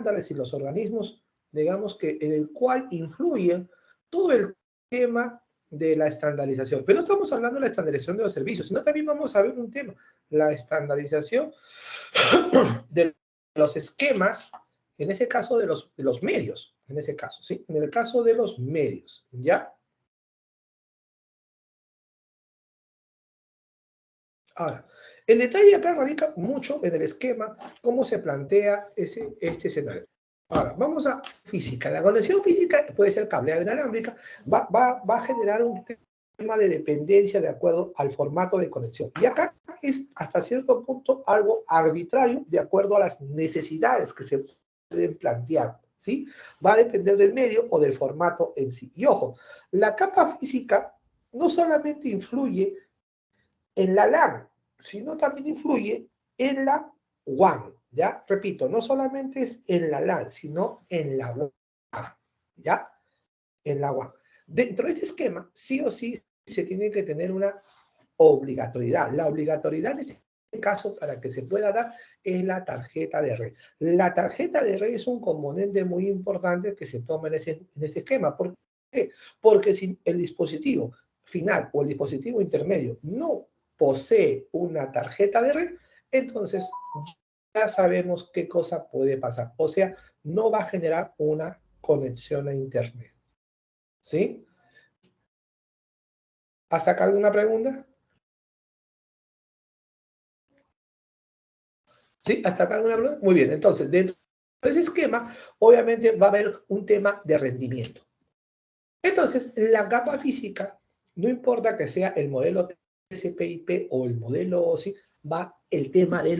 estándares y los organismos, digamos que en el cual influyen todo el tema de la estandarización. Pero no estamos hablando de la estandarización de los servicios, sino también vamos a ver un tema, la estandarización de los esquemas, en ese caso de los medios, en ese caso, ¿sí? En el caso de los medios, ¿ya? Ahora, el detalle acá radica mucho en el esquema, cómo se plantea este escenario. Ahora, vamos a física. La conexión física puede ser cableada inalámbrica, va a generar un tema de dependencia de acuerdo al formato de conexión. Y acá es hasta cierto punto algo arbitrario de acuerdo a las necesidades que se pueden plantear, ¿sí? Va a depender del medio o del formato en sí. Y ojo, la capa física no solamente influye en la LAN, sino también influye en la WAN, ¿ya? Repito, no solamente es en la LAN, sino en la WAN, ¿ya? En la WAN. Dentro de este esquema, sí o sí se tiene que tener una obligatoriedad. La obligatoriedad en este caso, para que se pueda dar, es la tarjeta de red. La tarjeta de red es un componente muy importante que se toma en este esquema. ¿Por qué? Porque si el dispositivo final o el dispositivo intermedio no posee una tarjeta de red, entonces ya sabemos qué cosa puede pasar. O sea, no va a generar una conexión a Internet. ¿Sí? ¿Hasta acá alguna pregunta? ¿Sí? ¿Hasta acá alguna pregunta? Muy bien. Entonces, dentro de ese esquema, obviamente va a haber un tema de rendimiento. Entonces, la capa física, no importa que sea el modelo TCP/IP o el modelo, ¿sí? Va el tema de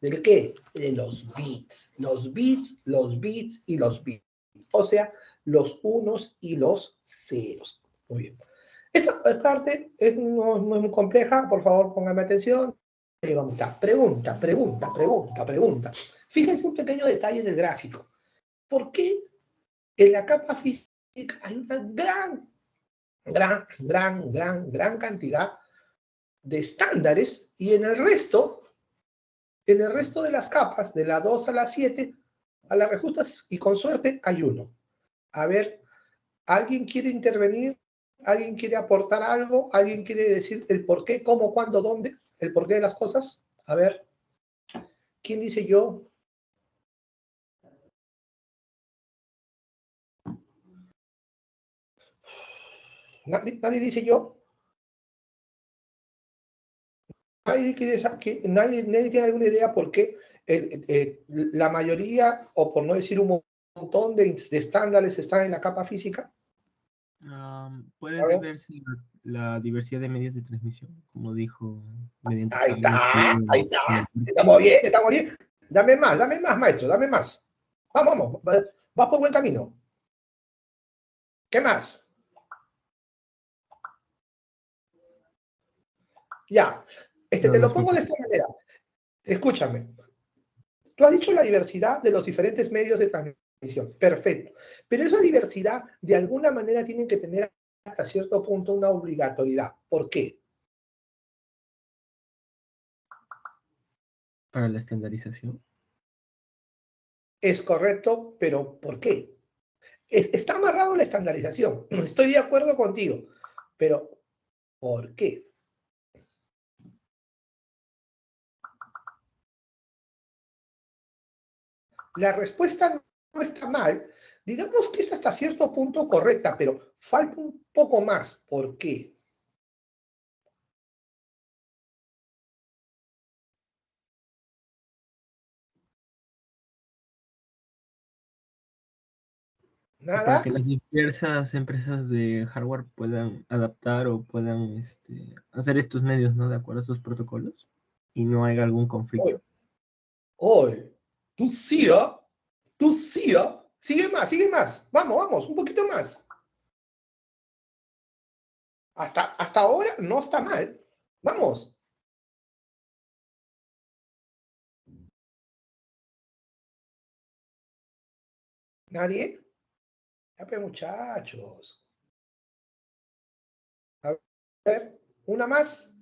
¿del qué? De los bits. Los bits, los bits y los bits. O sea, los unos y los ceros. Muy bien. Esta parte no es muy compleja, por favor, póngame atención. Pregunta, pregunta, pregunta, pregunta, pregunta. Fíjense un pequeño detalle del gráfico. ¿Por qué en la capa física hay una gran cantidad de estándares y en el resto de las capas, de la 2 a la 7, a las rejustas y con suerte hay uno? A ver, ¿alguien quiere intervenir? ¿Alguien quiere aportar algo? ¿Alguien quiere decir el por qué, cómo, cuándo, dónde? ¿El porqué de las cosas? A ver, ¿quién dice yo? ¿Nadie dice yo? Nadie tiene alguna idea por qué la mayoría, o por no decir un montón de estándares están en la capa física. Puede deberse la diversidad de medios de transmisión, como dijo, mediante Ahí cable. está, ahí está. Estamos bien, estamos bien. Dame más, maestro, dame más. Vamos, vas por buen camino. ¿Qué más? Ya, te lo pongo de esta manera. Escúchame. Tú has dicho la diversidad de los diferentes medios de transmisión. Perfecto. Pero esa diversidad, de alguna manera, tienen que tener hasta cierto punto una obligatoriedad. ¿Por qué? Para la estandarización. Es correcto, pero ¿por qué? Está amarrado a la estandarización. Estoy de acuerdo contigo. Pero ¿por qué? La respuesta no está mal. Digamos que es hasta cierto punto correcta, pero falta un poco más. ¿Por qué? Para que ¿Nada? las diversas empresas de hardware puedan adaptar o puedan hacer estos medios, ¿no? De acuerdo a sus protocolos y no haya algún Hoy, conflicto. hoy, tú sí, ¿ah? Tú sí, ¿ah? Sigue más, sigue más. Vamos, un poquito más. Hasta ahora no está mal. Vamos. ¿Nadie? Ya, pues, muchachos. A ver, una más.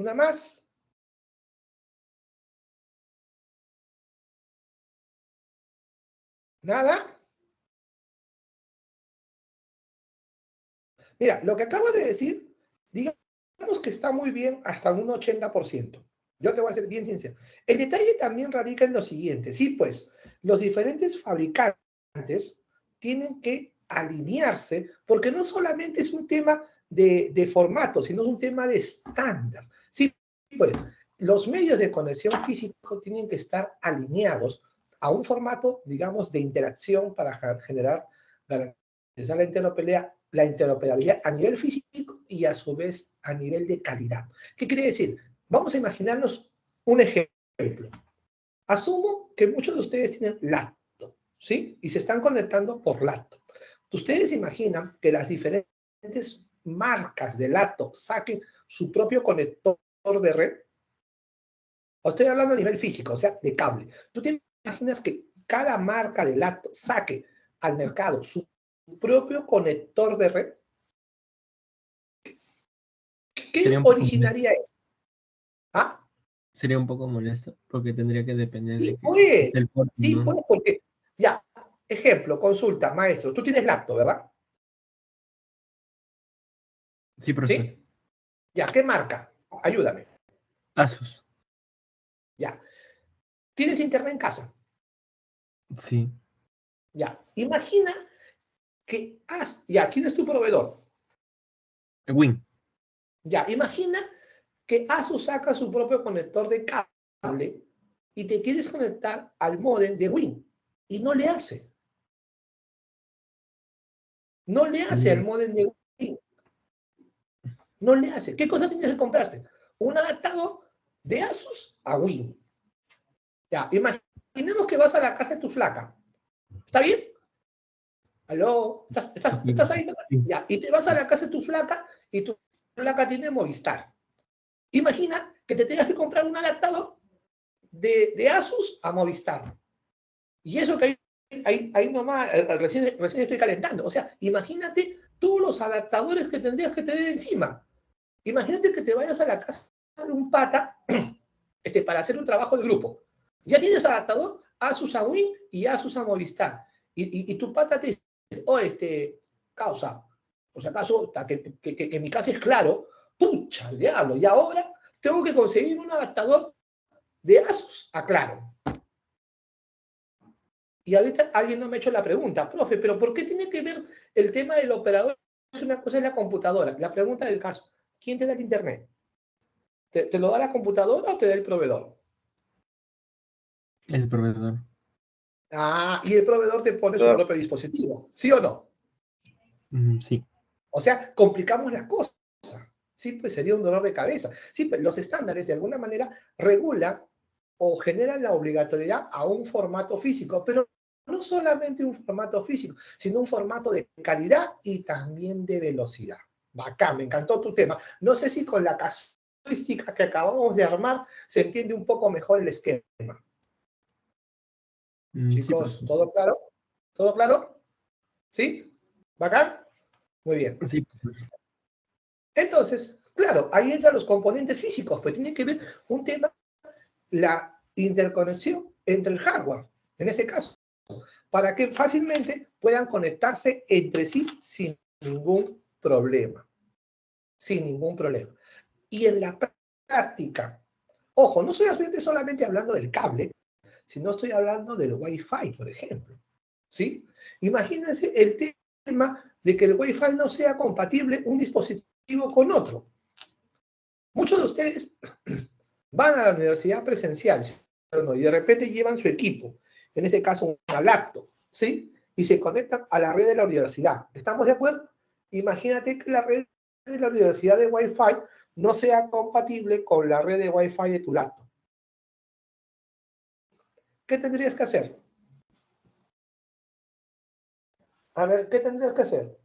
¿Una más? ¿Nada? Mira, lo que acabo de decir, digamos que está muy bien hasta un 80%. Yo te voy a ser bien sincero. El detalle también radica en lo siguiente. Sí, pues, los diferentes fabricantes tienen que alinearse, porque no solamente es un tema de formato, sino es un tema de estándar. Sí, pues, los medios de conexión físico tienen que estar alineados a un formato, digamos, de interacción para generar, garantizar la interoperabilidad a nivel físico y a su vez a nivel de calidad. ¿Qué quiere decir? Vamos a imaginarnos un ejemplo. Asumo que muchos de ustedes tienen laptop, ¿sí? Y se están conectando por laptop. ¿Ustedes imaginan que las diferentes marcas de laptop saquen su propio conector de red? O estoy hablando a nivel físico, o sea, de cable. ¿Tú te imaginas que cada marca de laptop saque al mercado su propio conector de red? Sería ¿Qué un poco molesto. originaría eso? ¿Ah? Sería un poco molesto porque tendría que depender de Sí, que pues, del puerto, sí, ¿no? pues, porque, ya, ejemplo, consulta, maestro, tú tienes laptop, ¿verdad? Sí, profesor. ¿Sí? Ya, ¿qué marca? Ayúdame. Asus. Ya. ¿Tienes internet en casa? Sí. Ya. Imagina ya, ¿quién es tu proveedor? Win. Ya, imagina que Asus saca su propio conector de cable y te quieres conectar al módem de Win y no le hace. No le hace al Mm, módem de Win. No le hace. ¿Qué cosa tienes que comprarte? Un adaptador de Asus a Win. Ya, imaginemos que vas a la casa de tu flaca. ¿Está bien? ¿Aló? ¿Estás ahí? Sí. Ya, y te vas a la casa de tu flaca y tu flaca tiene Movistar. Imagina que te tengas que comprar un adaptador de Asus a Movistar. Y eso que ahí nomás, recién estoy calentando. O sea, imagínate todos los adaptadores que tendrías que tener encima. Imagínate que te vayas a la casa de un pata para hacer un trabajo de grupo. Ya tienes adaptador Asus a Win y Asus a Movistar. Y tu pata te dice, oh, causa, por si acaso, que mi caso es claro, pucha, el diablo, y ahora tengo que conseguir un adaptador de Asus a Claro. Y ahorita alguien no me ha hecho la pregunta, profe, pero ¿por qué tiene que ver el tema del operador? Es una cosa es la computadora. La pregunta del caso, ¿quién te da el internet? ¿Te lo da la computadora o te da el proveedor? El proveedor. Ah, y el proveedor te pone su propio dispositivo, ¿sí o no? Sí. O sea, complicamos las cosas. Sí, pues sería un dolor de cabeza. Sí, pues los estándares de alguna manera regulan o generan la obligatoriedad a un formato físico, pero no solamente un formato físico, sino un formato de calidad y también de velocidad. Bacán, me encantó tu tema. No sé si con la casuística que acabamos de armar se entiende un poco mejor el esquema. Sí, Chicos, profesor. ¿todo claro? ¿Todo claro? ¿Sí? ¿Bacán? Muy bien. Sí, profesor. Entonces, claro, ahí entran los componentes físicos, pues tiene que ver un tema, la interconexión entre el hardware, en este caso, para que fácilmente puedan conectarse entre sí sin ningún problema, sin ningún problema. Y en la práctica, ojo, no estoy solamente hablando del cable, sino estoy hablando del Wi-Fi, por ejemplo, ¿sí? Imagínense el tema de que el Wi-Fi no sea compatible un dispositivo con otro. Muchos de ustedes van a la universidad presencial, ¿sí? Y de repente llevan su equipo, en este caso una laptop, ¿sí? Y se conectan a la red de la universidad. ¿Estamos de acuerdo? Imagínate que la red de la universidad de Wi-Fi no sea compatible con la red de Wi-Fi de tu laptop. ¿Qué tendrías que hacer? A ver, ¿qué tendrías que hacer?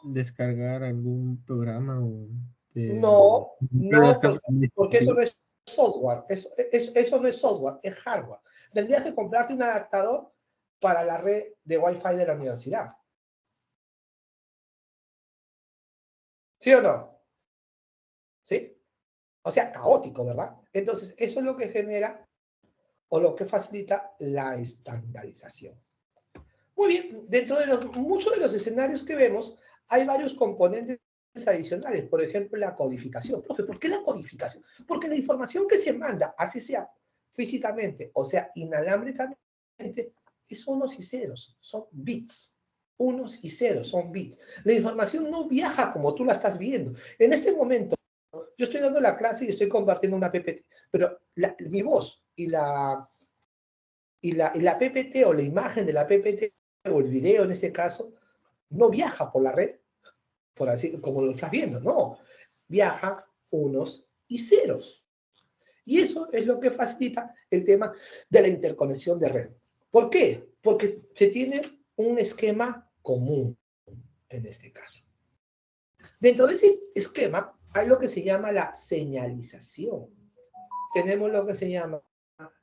Descargar algún programa o No, pero en los no, casos porque eso no administrativos. es software, eso no es software, es hardware. Tendrías que comprarte un adaptador para la red de Wi-Fi de la universidad. ¿Sí o no? ¿Sí? O sea, caótico, ¿verdad? Entonces, eso es lo que genera o lo que facilita la estandarización. Muy bien, dentro de muchos de los escenarios que vemos, hay varios componentes adicionales. Por ejemplo, la codificación. Profe, ¿por qué la codificación? Porque la información que se manda, así sea físicamente o sea inalámbricamente, es unos y ceros, son bits. Unos y ceros son bits. La información no viaja como tú la estás viendo. En este momento, yo estoy dando la clase y estoy compartiendo una PPT, pero mi voz y la PPT o la imagen de la PPT o el video en este caso no viaja por la red, por así como lo estás viendo, no. Viaja unos y ceros. Y eso es lo que facilita el tema de la interconexión de red. ¿Por qué? Porque se tiene un esquema común en este caso. Dentro de ese esquema hay lo que se llama la señalización. Tenemos lo que se llama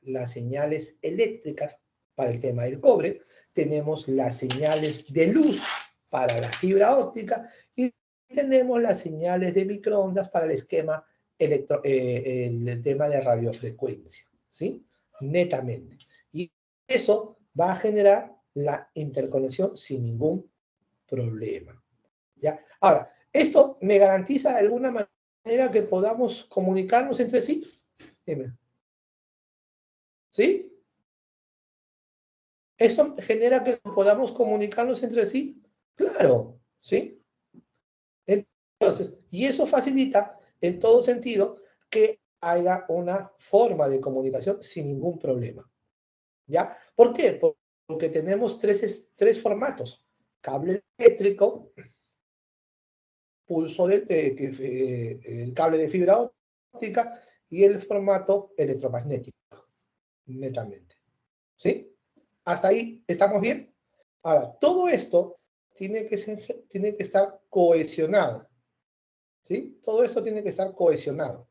las señales eléctricas para el tema del cobre, tenemos las señales de luz para la fibra óptica y tenemos las señales de microondas para el esquema el tema de radiofrecuencia, ¿sí? Netamente. Y eso va a generar la interconexión sin ningún problema, ¿ya? Ahora, ¿esto me garantiza de alguna manera que podamos comunicarnos entre sí? Dime. ¿Sí? ¿Eso genera que podamos comunicarnos entre sí? Claro, ¿sí? Entonces, y eso facilita en todo sentido que haya una forma de comunicación sin ningún problema. ¿Ya? ¿Por qué? Porque tenemos tres formatos. Cable eléctrico, pulso el cable de fibra óptica y el formato electromagnético, netamente. ¿Sí? ¿Hasta ahí estamos bien? Ahora, todo esto tiene que estar cohesionado. ¿Sí? Todo esto tiene que estar cohesionado.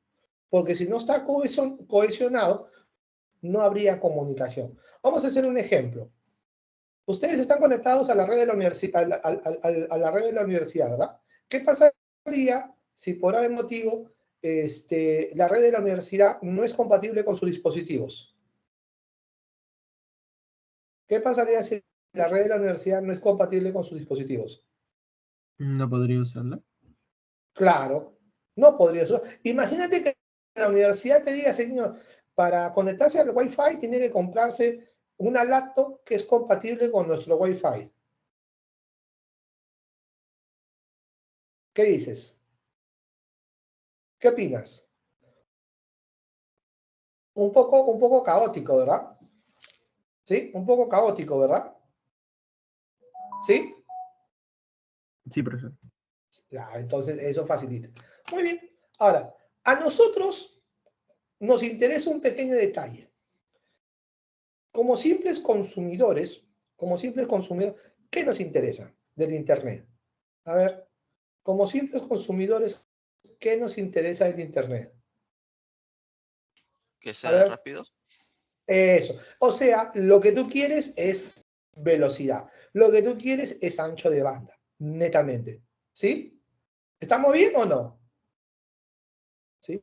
Porque si no está cohesionado, no habría comunicación. Vamos a hacer un ejemplo. Ustedes están conectados a la red de la universidad, a la red de la universidad, ¿verdad? ¿Qué pasaría si por algún motivo la red de la universidad no es compatible con sus dispositivos? ¿Qué pasaría si la red de la universidad no es compatible con sus dispositivos? No podría usarla. Claro, no podría ser. Imagínate que la universidad te diga, señor, para conectarse al Wi-Fi tiene que comprarse una laptop que es compatible con nuestro Wi-Fi. ¿Qué dices? ¿Qué opinas? Un poco caótico, ¿verdad? ¿Sí? Un poco caótico, ¿verdad? ¿Sí? Sí, profesor. Ya, entonces eso facilita. Muy bien. Ahora, a nosotros nos interesa un pequeño detalle. Como simples consumidores, ¿qué nos interesa del Internet? A ver, como simples consumidores, ¿qué nos interesa del Internet? Que A sea ver, rápido. eso. O sea, lo que tú quieres es velocidad. Lo que tú quieres es ancho de banda, netamente. ¿Sí? ¿Estamos bien o no? ¿Sí?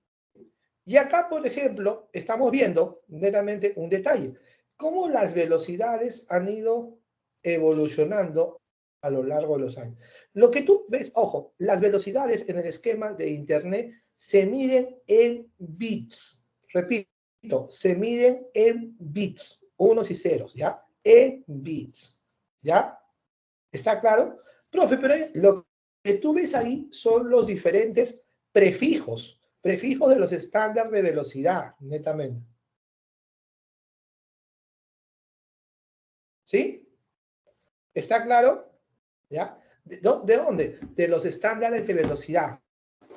Y acá, por ejemplo, estamos viendo netamente un detalle. Cómo las velocidades han ido evolucionando a lo largo de los años. Lo que tú ves, ojo, las velocidades en el esquema de Internet se miden en bits. Repito, se miden en bits, unos y ceros, ¿ya? En bits, ¿ya? ¿Está claro? Profe, pero lo que tú ves ahí son los diferentes prefijos de los estándares de velocidad, netamente. ¿Sí? ¿Está claro? ¿Ya? ¿De dónde? De los estándares de velocidad,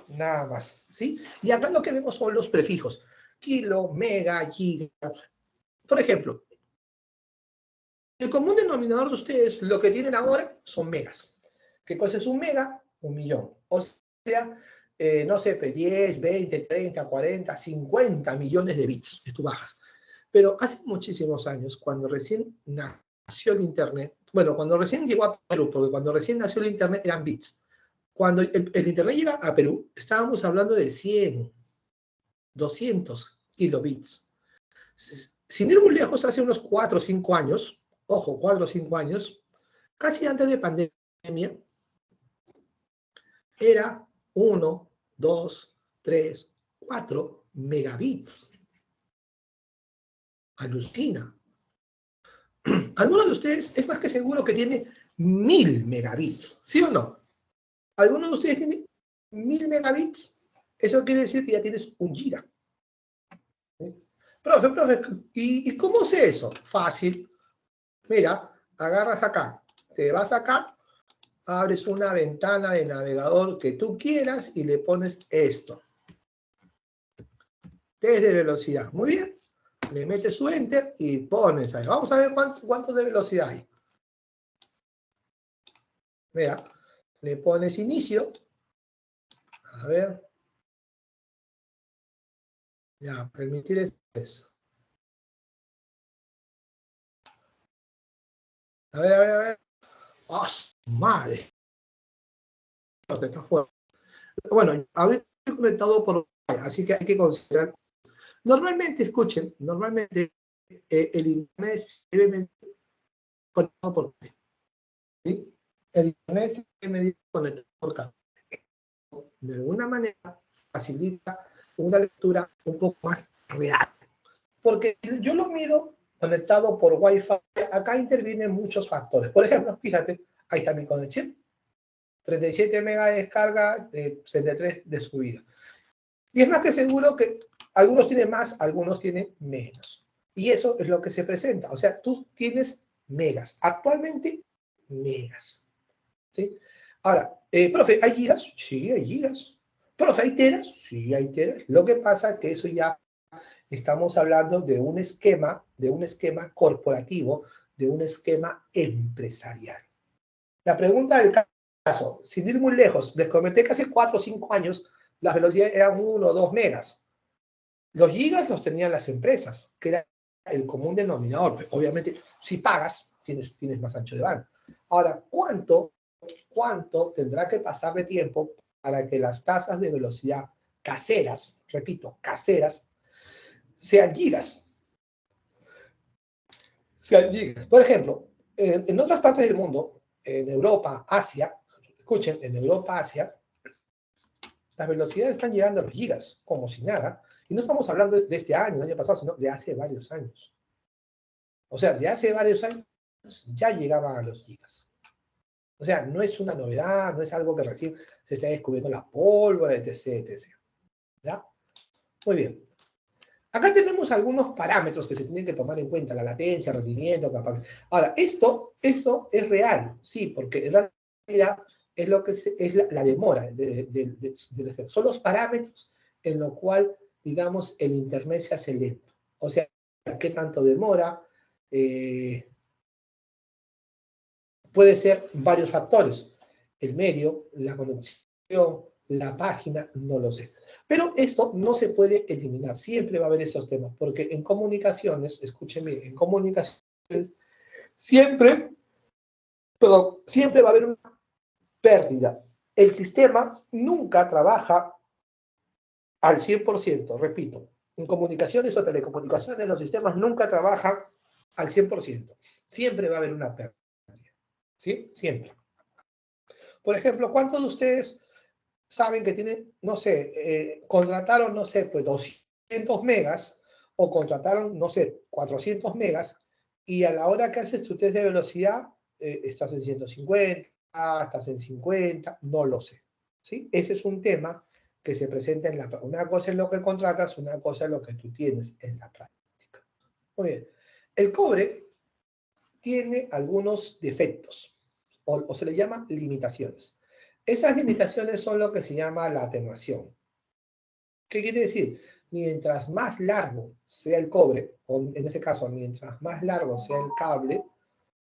nada más. ¿Sí? Y acá lo que vemos son los prefijos. Kilo, mega, giga. Por ejemplo, el común denominador de ustedes, lo que tienen ahora, son megas. ¿Qué cosa es un mega? 1.000.000. O sea, no sé, 10, 20, 30, 40, 50 millones de bits que tú bajas. Pero hace muchísimos años, cuando recién nació el Internet, bueno, cuando recién llegó a Perú, porque cuando recién nació el Internet eran bits. Cuando el Internet llega a Perú, estábamos hablando de 100, 200 kilobits. Sin ir muy lejos, hace unos 4 o 5 años, ojo, 4 o 5 años, casi antes de pandemia, era 1, 2, 3, 4 megabits. Alucina. Algunos de ustedes es más que seguro que tiene 1000 megabits, ¿sí o no? ¿Algunos de ustedes tiene 1000 megabits? Eso quiere decir que ya tienes 1 giga. ¿Sí? Profe, ¿y cómo sé eso? Fácil. Mira, agarras acá, te vas acá, abres una ventana de navegador que tú quieras y le pones esto. Test de velocidad. Muy bien. Le metes su enter y pones ahí. Vamos a ver cuánto de velocidad hay. Mira, le pones inicio. A ver. Ya, permitir eso. A ver. ¡Ah, madre! Bueno, ahorita estoy conectado por Wi-Fi, así que hay que considerar. Normalmente, escuchen, el internet se debe medir conectado por cable. ¿Sí? El internet se debe medir conectado por cable. De alguna manera facilita una lectura un poco más real. Porque si yo lo mido conectado por Wi-Fi, acá intervienen muchos factores. Por ejemplo, fíjate, ahí está mi conexión. 37 megas de descarga, 33 de subida. Y es más que seguro que algunos tienen más, algunos tienen menos. Y eso es lo que se presenta. O sea, tú tienes megas. Actualmente, megas. ¿Sí? Ahora, profe, ¿hay gigas? Sí, hay gigas. Profe, ¿hay teras? Sí, hay teras. Lo que pasa es que eso ya estamos hablando de un esquema corporativo, de un esquema empresarial. La pregunta del caso, sin ir muy lejos, les comenté que hace 4 o 5 años las velocidades eran 1 o 2 megas. Los gigas los tenían las empresas, que era el común denominador. Obviamente, si pagas, tienes más ancho de banda. Ahora, ¿cuánto tendrá que pasar de tiempo para que las tasas de velocidad caseras, repito, caseras, sean gigas? Sean gigas. Por ejemplo, en otras partes del mundo, en Europa, Asia, escuchen, en Europa, Asia, las velocidades están llegando a los gigas, como si nada. Y no estamos hablando de este año, del año pasado, sino de hace varios años. O sea, de hace varios años ya llegaban a los gigas. O sea, no es una novedad, no es algo que recién se está descubriendo la pólvora, etc. ¿Ya? Muy bien. Acá tenemos algunos parámetros que se tienen que tomar en cuenta, la latencia, rendimiento, capacidad. Ahora, esto es real, sí, porque en realidad es lo que es la demora. Son los parámetros en los cuales, digamos, el Internet se hace lento. O sea, qué tanto demora. Puede ser varios factores. El medio, la conexión, la página, no lo sé. Pero esto no se puede eliminar. Siempre va a haber esos temas. Porque en comunicaciones, escúchenme, en comunicaciones siempre va a haber una pérdida. El sistema nunca trabaja al 100%, repito. En comunicaciones o telecomunicaciones los sistemas nunca trabajan al 100%. Siempre va a haber una pérdida. ¿Sí? Siempre. Por ejemplo, ¿cuántos de ustedes saben que tienen, no sé, contrataron, no sé, pues 200 megas o contrataron, no sé, 400 megas y a la hora que haces tu test de velocidad estás en 150, estás en 50, no lo sé. ¿Sí? Ese es un tema que se presenta en la práctica. Una cosa es lo que contratas, una cosa es lo que tú tienes en la práctica. Muy bien. El cobre tiene algunos defectos o se le llama limitaciones. Esas limitaciones son lo que se llama la atenuación. ¿Qué quiere decir? Mientras más largo sea el cobre, o en este caso, mientras más largo sea el cable,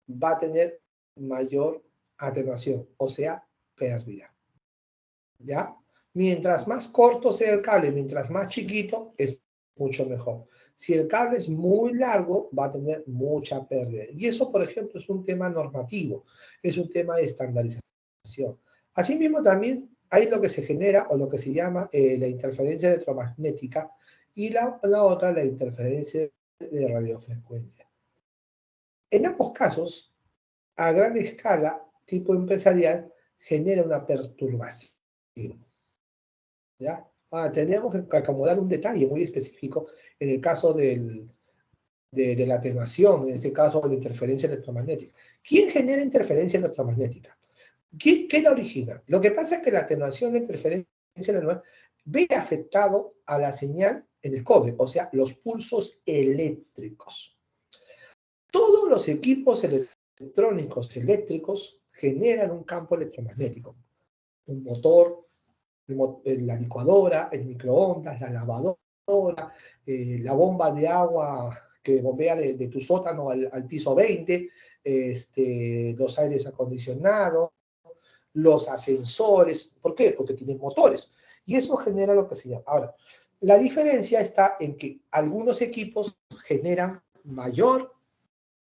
va a tener mayor atenuación, o sea, pérdida. ¿Ya? Mientras más corto sea el cable, mientras más chiquito, es mucho mejor. Si el cable es muy largo, va a tener mucha pérdida. Y eso, por ejemplo, es un tema normativo, es un tema de estandarización. Asimismo, también hay lo que se genera o lo que se llama la interferencia electromagnética, y la otra, la interferencia de radiofrecuencia. En ambos casos, a gran escala, tipo empresarial, genera una perturbación. ¿Ya? Tenemos que acomodar un detalle muy específico en el caso de la atenuación, en este caso de la interferencia electromagnética. ¿Quién genera interferencia electromagnética? ¿Qué la origina? Lo que pasa es que la atenuación de interferencia electromagnética ve afectado a la señal en el cobre, o sea, los pulsos eléctricos. Todos los equipos electrónicos eléctricos generan un campo electromagnético. Un motor, la licuadora, el microondas, la lavadora, la bomba de agua que bombea de tu sótano al piso 20, los aires acondicionados, los ascensores. ¿Por qué? Porque tienen motores. Y eso genera lo que se llama. Ahora, la diferencia está en que algunos equipos generan mayor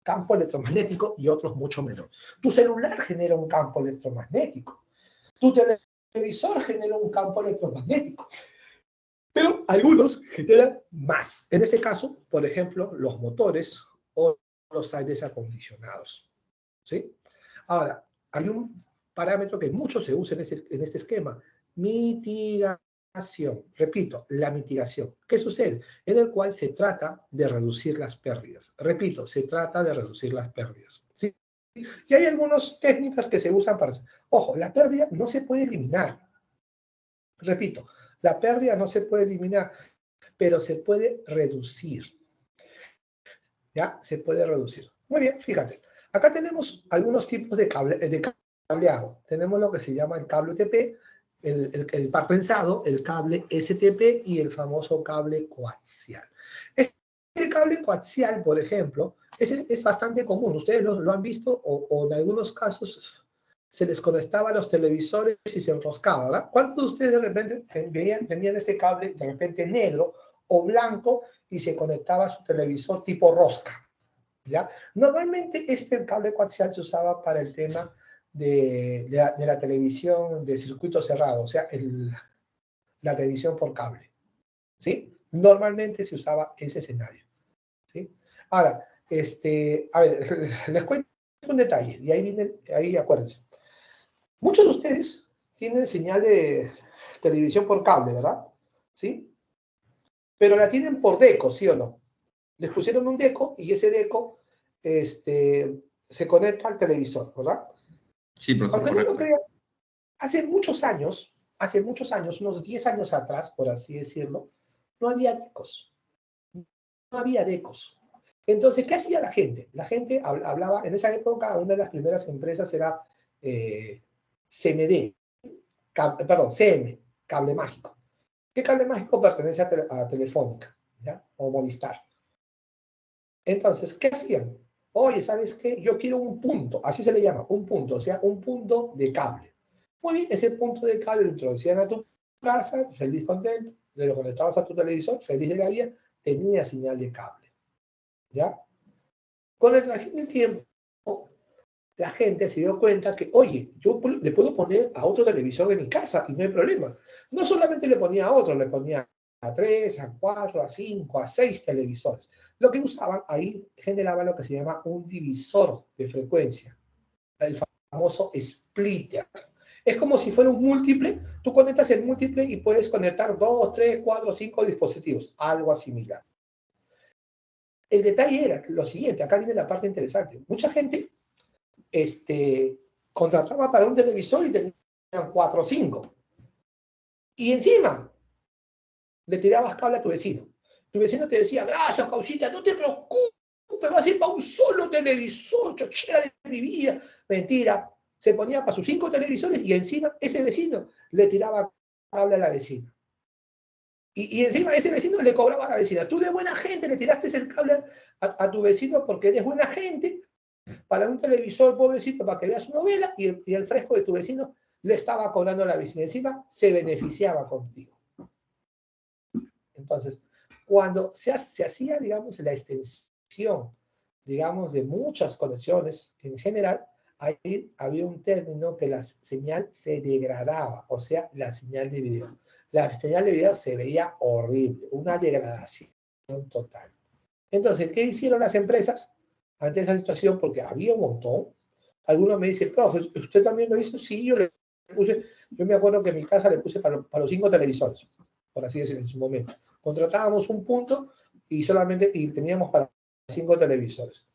campo electromagnético y otros mucho menor. Tu celular genera un campo electromagnético. Tu televisor genera un campo electromagnético. Pero algunos generan más. En este caso, por ejemplo, los motores o los aires acondicionados. ¿Sí? Ahora, hay un parámetro que mucho se usa en este esquema. Mitigación. Repito, la mitigación. ¿Qué sucede? En el cual se trata de reducir las pérdidas. Repito, se trata de reducir las pérdidas. ¿Sí? Y hay algunas técnicas que se usan para eso. Ojo, la pérdida no se puede eliminar. Repito, la pérdida no se puede eliminar, pero se puede reducir. ¿Ya? Se puede reducir. Muy bien, fíjate. Acá tenemos algunos tipos de cableado. Tenemos lo que se llama el cable UTP, el par trenzado, el cable STP y el famoso cable coaxial. Este cable coaxial, por ejemplo, es bastante común. Ustedes lo han visto o en algunos casos se les conectaba a los televisores y se enroscaba, ¿verdad? ¿Cuántos de ustedes de repente tenían este cable de repente negro o blanco y se conectaba a su televisor tipo rosca? ¿Ya? Normalmente este cable coaxial se usaba para el tema de la televisión de circuito cerrado, o sea, la televisión por cable. ¿Sí? Normalmente se usaba ese escenario. ¿Sí? Ahora, a ver, les cuento un detalle, y ahí acuérdense. Muchos de ustedes tienen señal de televisión por cable, ¿verdad? ¿Sí? Pero la tienen por deco, ¿sí o no? Les pusieron un deco y ese deco se conecta al televisor, ¿verdad? Sí, profesor, Aunque no lo correcto. crean, hace muchos años, unos 10 años atrás, por así decirlo, no había decos. No había decos. Entonces, ¿qué hacía la gente? La gente hablaba, en esa época, una de las primeras empresas era CMD, CM, Cable Mágico. ¿Qué Cable Mágico pertenece a Telefónica? ¿Ya? O Movistar. Entonces, ¿qué hacían? Oye, ¿sabes qué? Yo quiero un punto, así se le llama, un punto, o sea, un punto de cable. Muy bien, ese punto de cable lo introducían a tu casa, feliz, contento, le lo conectabas a tu televisor, feliz de la vida, tenía señal de cable. ¿Ya? Con el transcurso del tiempo, la gente se dio cuenta que, oye, yo le puedo poner a otro televisor de mi casa y no hay problema. No solamente le ponía a otro, le ponía a 3, a 4, a 5, a 6 televisores. Lo que usaban ahí generaba lo que se llama un divisor de frecuencia, el famoso splitter. Es como si fuera un múltiple, tú conectas el múltiple y puedes conectar 2, 3, 4, 5 dispositivos, algo similar. El detalle era lo siguiente, acá viene la parte interesante. Mucha gente contrataba para un televisor y tenían 4 o 5. Y encima le tirabas cable a tu vecino. Tu vecino te decía, gracias, Causita, no te preocupes, va a ser para un solo televisor, chochera de mi vida. Mentira, se ponía para sus 5 televisores y encima ese vecino le tiraba cable a la vecina. Y encima ese vecino le cobraba a la vecina. Tú de buena gente le tiraste el cable a tu vecino porque eres buena gente para un televisor, pobrecito, para que veas su novela y el fresco de tu vecino le estaba cobrando a la vecina. Encima se beneficiaba contigo. Entonces, cuando se hacía, digamos, la extensión, digamos, de muchas conexiones en general, ahí había un término que la señal se degradaba, o sea, la señal de video. La señal de video se veía horrible, una degradación total. Entonces, ¿qué hicieron las empresas ante esa situación? Porque había un montón. Algunos me dicen, profe, ¿usted también lo hizo? Sí, yo le puse, yo me acuerdo que en mi casa le puse para los 5 televisores, por así decirlo, en su momento. Contratábamos un punto y solamente y teníamos para 5 televisores.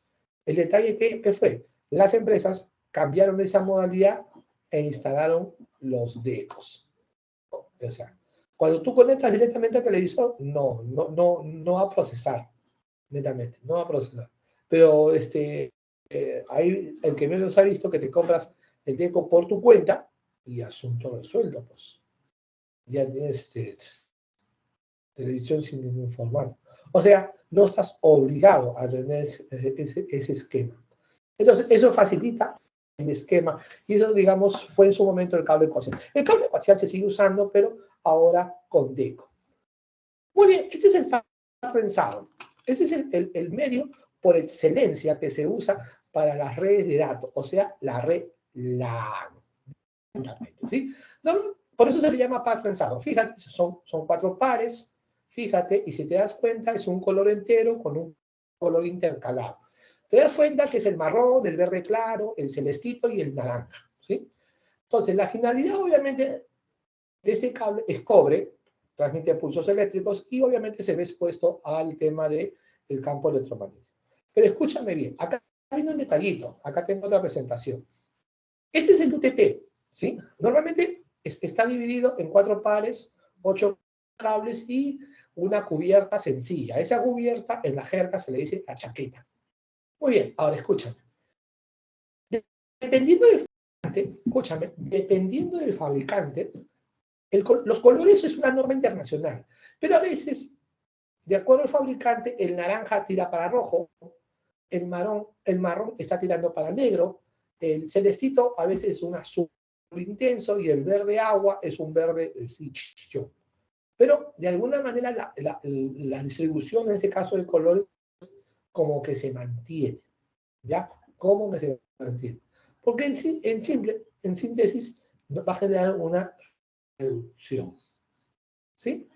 El detalle que fue, las empresas cambiaron esa modalidad e instalaron los DECOs. O sea, cuando tú conectas directamente al televisor, no va a procesar, netamente, no va a procesar. Pero ahí el que menos ha visto que te compras el DECO por tu cuenta y asunto resuelto, pues. Ya tienes televisión sin ningún formato. O sea, no estás obligado a tener ese esquema. Entonces, eso facilita el esquema. Y eso, digamos, fue en su momento el cable coaxial. El cable coaxial se sigue usando, pero ahora con DECO. Muy bien, este es el prensado. Este es el medio por excelencia que se usa para las redes de datos, o sea, la red LAN. ¿Sí? No, por eso se le llama par prensado. Fíjate, son 4 pares, fíjate, y si te das cuenta, es un color entero con un color intercalado. Te das cuenta que es el marrón, el verde claro, el celestito y el naranja, ¿sí? Entonces, la finalidad, obviamente, de este cable es cobre, transmite pulsos eléctricos y obviamente se ve expuesto al tema del campo electromagnético. Pero escúchame bien, acá viene un detallito, acá tengo otra presentación. Este es el UTP, ¿sí? Normalmente está dividido en 4 pares, 8 cables y una cubierta sencilla. Esa cubierta en la jerga se le dice la chaqueta. Muy bien, ahora escúchame. Dependiendo del fabricante, escúchame, dependiendo del fabricante, los colores es una norma internacional, pero a veces, de acuerdo al fabricante, el naranja tira para rojo, el marrón está tirando para negro, el celestito a veces es un azul intenso y el verde agua es un verde chillón. Pero de alguna manera la distribución en ese caso de colores como que se mantiene, ¿ya? Como que se mantiene. Porque en síntesis va a generar una reducción. ¿Sí?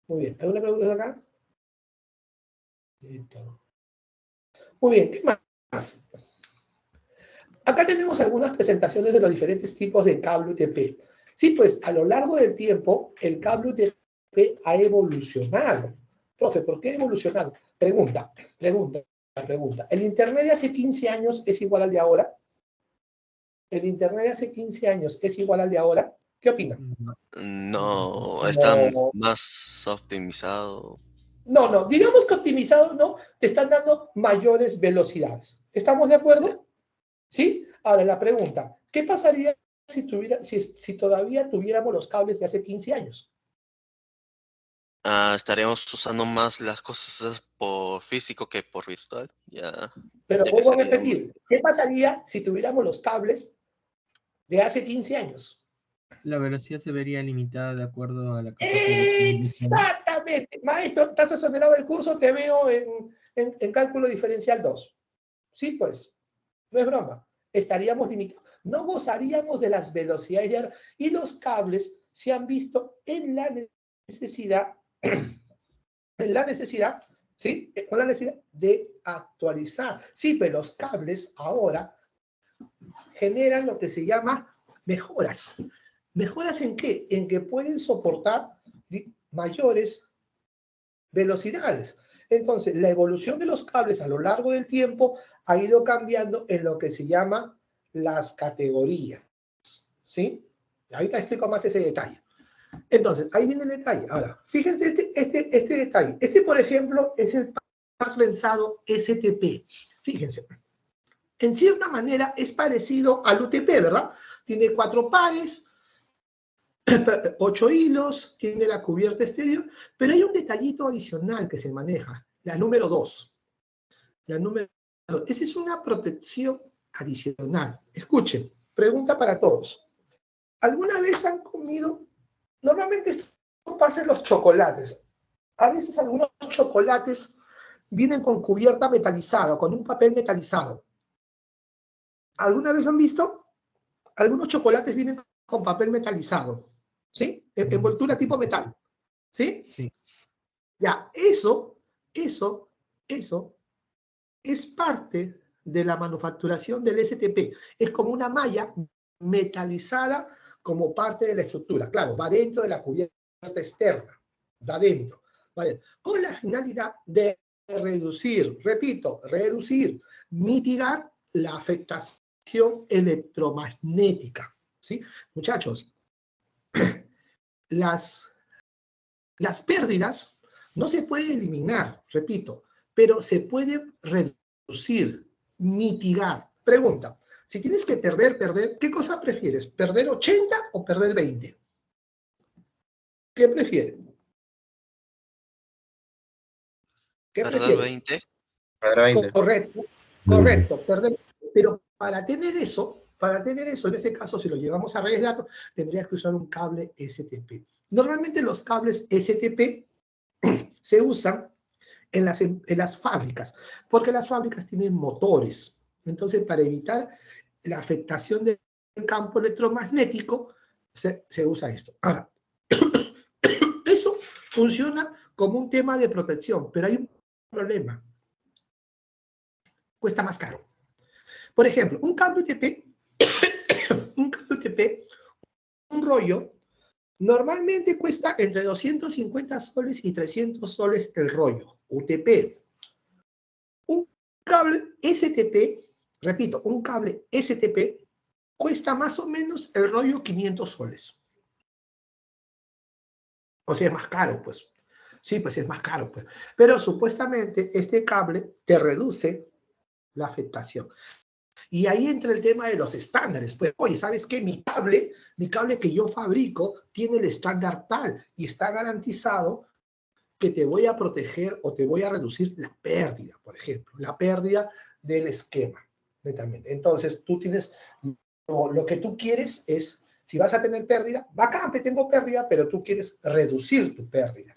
Muy bien. ¿Alguna pregunta acá? Listo. Muy bien, ¿qué más? Acá tenemos algunas presentaciones de los diferentes tipos de cable UTP. Sí, pues a lo largo del tiempo, el cable UTP ha evolucionado. Profe, ¿por qué ha evolucionado? Pregunta. ¿El Internet de hace 15 años es igual al de ahora? ¿El Internet de hace 15 años es igual al de ahora? ¿Qué opina? No, está No, más optimizado. no, digamos que optimizado, ¿no? Te están dando mayores velocidades. ¿Estamos de acuerdo? ¿Sí? Ahora la pregunta, ¿qué pasaría si todavía tuviéramos los cables de hace 15 años? Estaríamos usando más las cosas por físico que por virtual. Pero Ya que vuelvo a seríamos. repetir, ¿qué pasaría si tuviéramos los cables de hace 15 años? La velocidad se vería limitada de acuerdo a la capacidad de comunicación. Exactamente. Maestro, ¿estás exonerado del curso? Te veo en cálculo diferencial 2. Sí, pues, no es broma. Estaríamos limitados. No gozaríamos de las velocidades de ahora. Y los cables se han visto en la necesidad, ¿sí? Con la necesidad de actualizar. Sí, pero los cables ahora generan lo que se llama mejoras. ¿Mejoras en qué? En que pueden soportar mayores velocidades. Entonces, la evolución de los cables a lo largo del tiempo ha ido cambiando en lo que se llama las categorías. ¿Sí? Ahorita explico más ese detalle. Entonces, ahí viene el detalle. Ahora, fíjense este detalle. Este, por ejemplo, es el par prensado STP. Fíjense. En cierta manera es parecido al UTP, ¿verdad? Tiene 4 pares, 8 hilos, tiene la cubierta exterior, pero hay un detallito adicional que se maneja, la número 2. La número 2. Esa es una protección adicional. Escuchen, pregunta para todos. ¿Alguna vez han comido? Normalmente esto pasa en los chocolates. A veces algunos chocolates vienen con cubierta metalizada, con un papel metalizado. ¿Alguna vez lo han visto? Algunos chocolates vienen con papel metalizado, ¿sí? Envoltura tipo metal, ¿sí? Sí. Ya, eso es parte de la manufacturación del STP. Es como una malla metalizada como parte de la estructura. Claro, va dentro de la cubierta externa, va dentro, ¿vale? Con la finalidad de reducir, repito, reducir, mitigar la afectación electromagnética, ¿sí? Muchachos, las pérdidas no se pueden eliminar, repito, pero se pueden reducir, mitigar. Pregunta, si tienes que perder, ¿qué cosa prefieres? ¿Perder 80 o perder 20? ¿Qué prefieres? ¿Qué ¿Perder prefieres? 20? Perder 20. Correcto, correcto, perder. Pero para tener eso, en ese caso, si lo llevamos a redes de datos, tendrías que usar un cable STP. Normalmente los cables STP se usan en las fábricas, porque las fábricas tienen motores. Entonces, para evitar la afectación del campo electromagnético, se usa esto. Ahora, eso funciona como un tema de protección, pero hay un problema. Cuesta más caro. Por ejemplo, un cable UTP, un rollo, normalmente cuesta entre 250 soles y 300 soles el rollo, UTP. Un cable STP, repito, un cable STP cuesta más o menos el rollo 500 soles. O sea, es más caro, pues. Sí, pues es más caro, pues. Pero supuestamente este cable te reduce la afectación. Y ahí entra el tema de los estándares. Pues, oye, ¿sabes qué? Mi cable que yo fabrico tiene el estándar tal y está garantizado que te voy a proteger o te voy a reducir la pérdida, por ejemplo, la pérdida del esquema, netamente. Entonces, tú tienes, lo que tú quieres es, si vas a tener pérdida, bacán, que tengo pérdida, pero tú quieres reducir tu pérdida.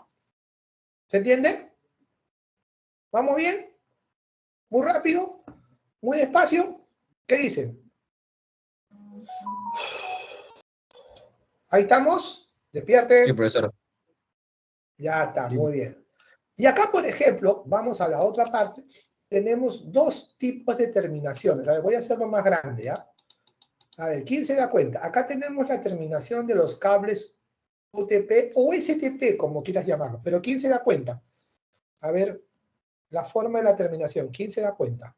¿Se entiende? ¿Vamos bien? ¿Muy rápido? ¿Muy despacio? ¿Qué dicen? ¿Ahí estamos? Sí, Despierten. profesor. Ya está, Sí. muy bien. Y acá, por ejemplo, vamos a la otra parte, tenemos dos tipos de terminaciones. A ver, voy a hacerlo más grande, ¿ya? A ver, ¿quién se da cuenta? Acá tenemos la terminación de los cables UTP o STP, como quieras llamarlo. Pero ¿quién se da cuenta? A ver, la forma de la terminación. ¿Quién se da cuenta?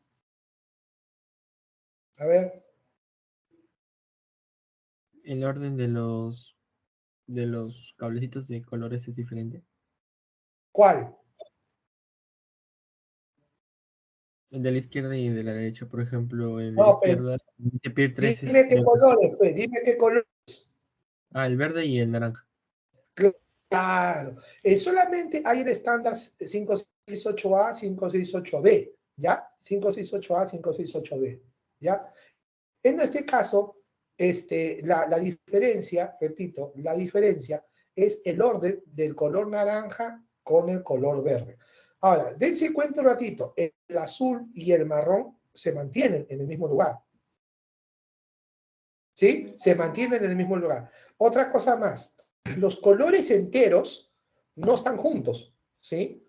A ver. El orden de los cablecitos de colores es diferente. ¿Cuál? El de la izquierda y de la derecha, por ejemplo, el de la No, pues, izquierda dice PIR 3 dime es qué colores, pues, dime qué colores. el verde y el naranja. Claro. Solamente hay el estándar 568A, 568B, ¿ya? 568A, 568B, ¿ya? En este caso, la diferencia, repito, la diferencia es el orden del color naranja con el color verde. Ahora, dense cuenta un ratito, el azul y el marrón se mantienen en el mismo lugar. ¿Sí? Se mantienen en el mismo lugar. Otra cosa más, los colores enteros no están juntos, ¿sí?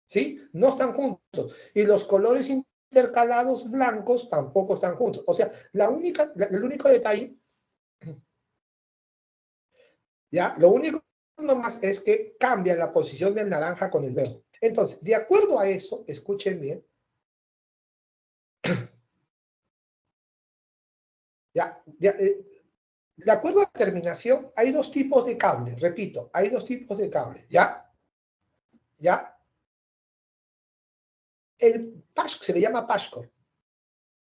¿Sí? No están juntos. Y los colores intercalados blancos tampoco están juntos. O sea, el único detalle, ¿ya? Lo único nomás es que cambia la posición del naranja con el verde. Entonces, de acuerdo a eso, escuchen bien, ¿ya? De acuerdo a la terminación, hay dos tipos de cables, repito, hay dos tipos de cables, ¿ya? ¿Ya? El PASC se le llama PASCOR.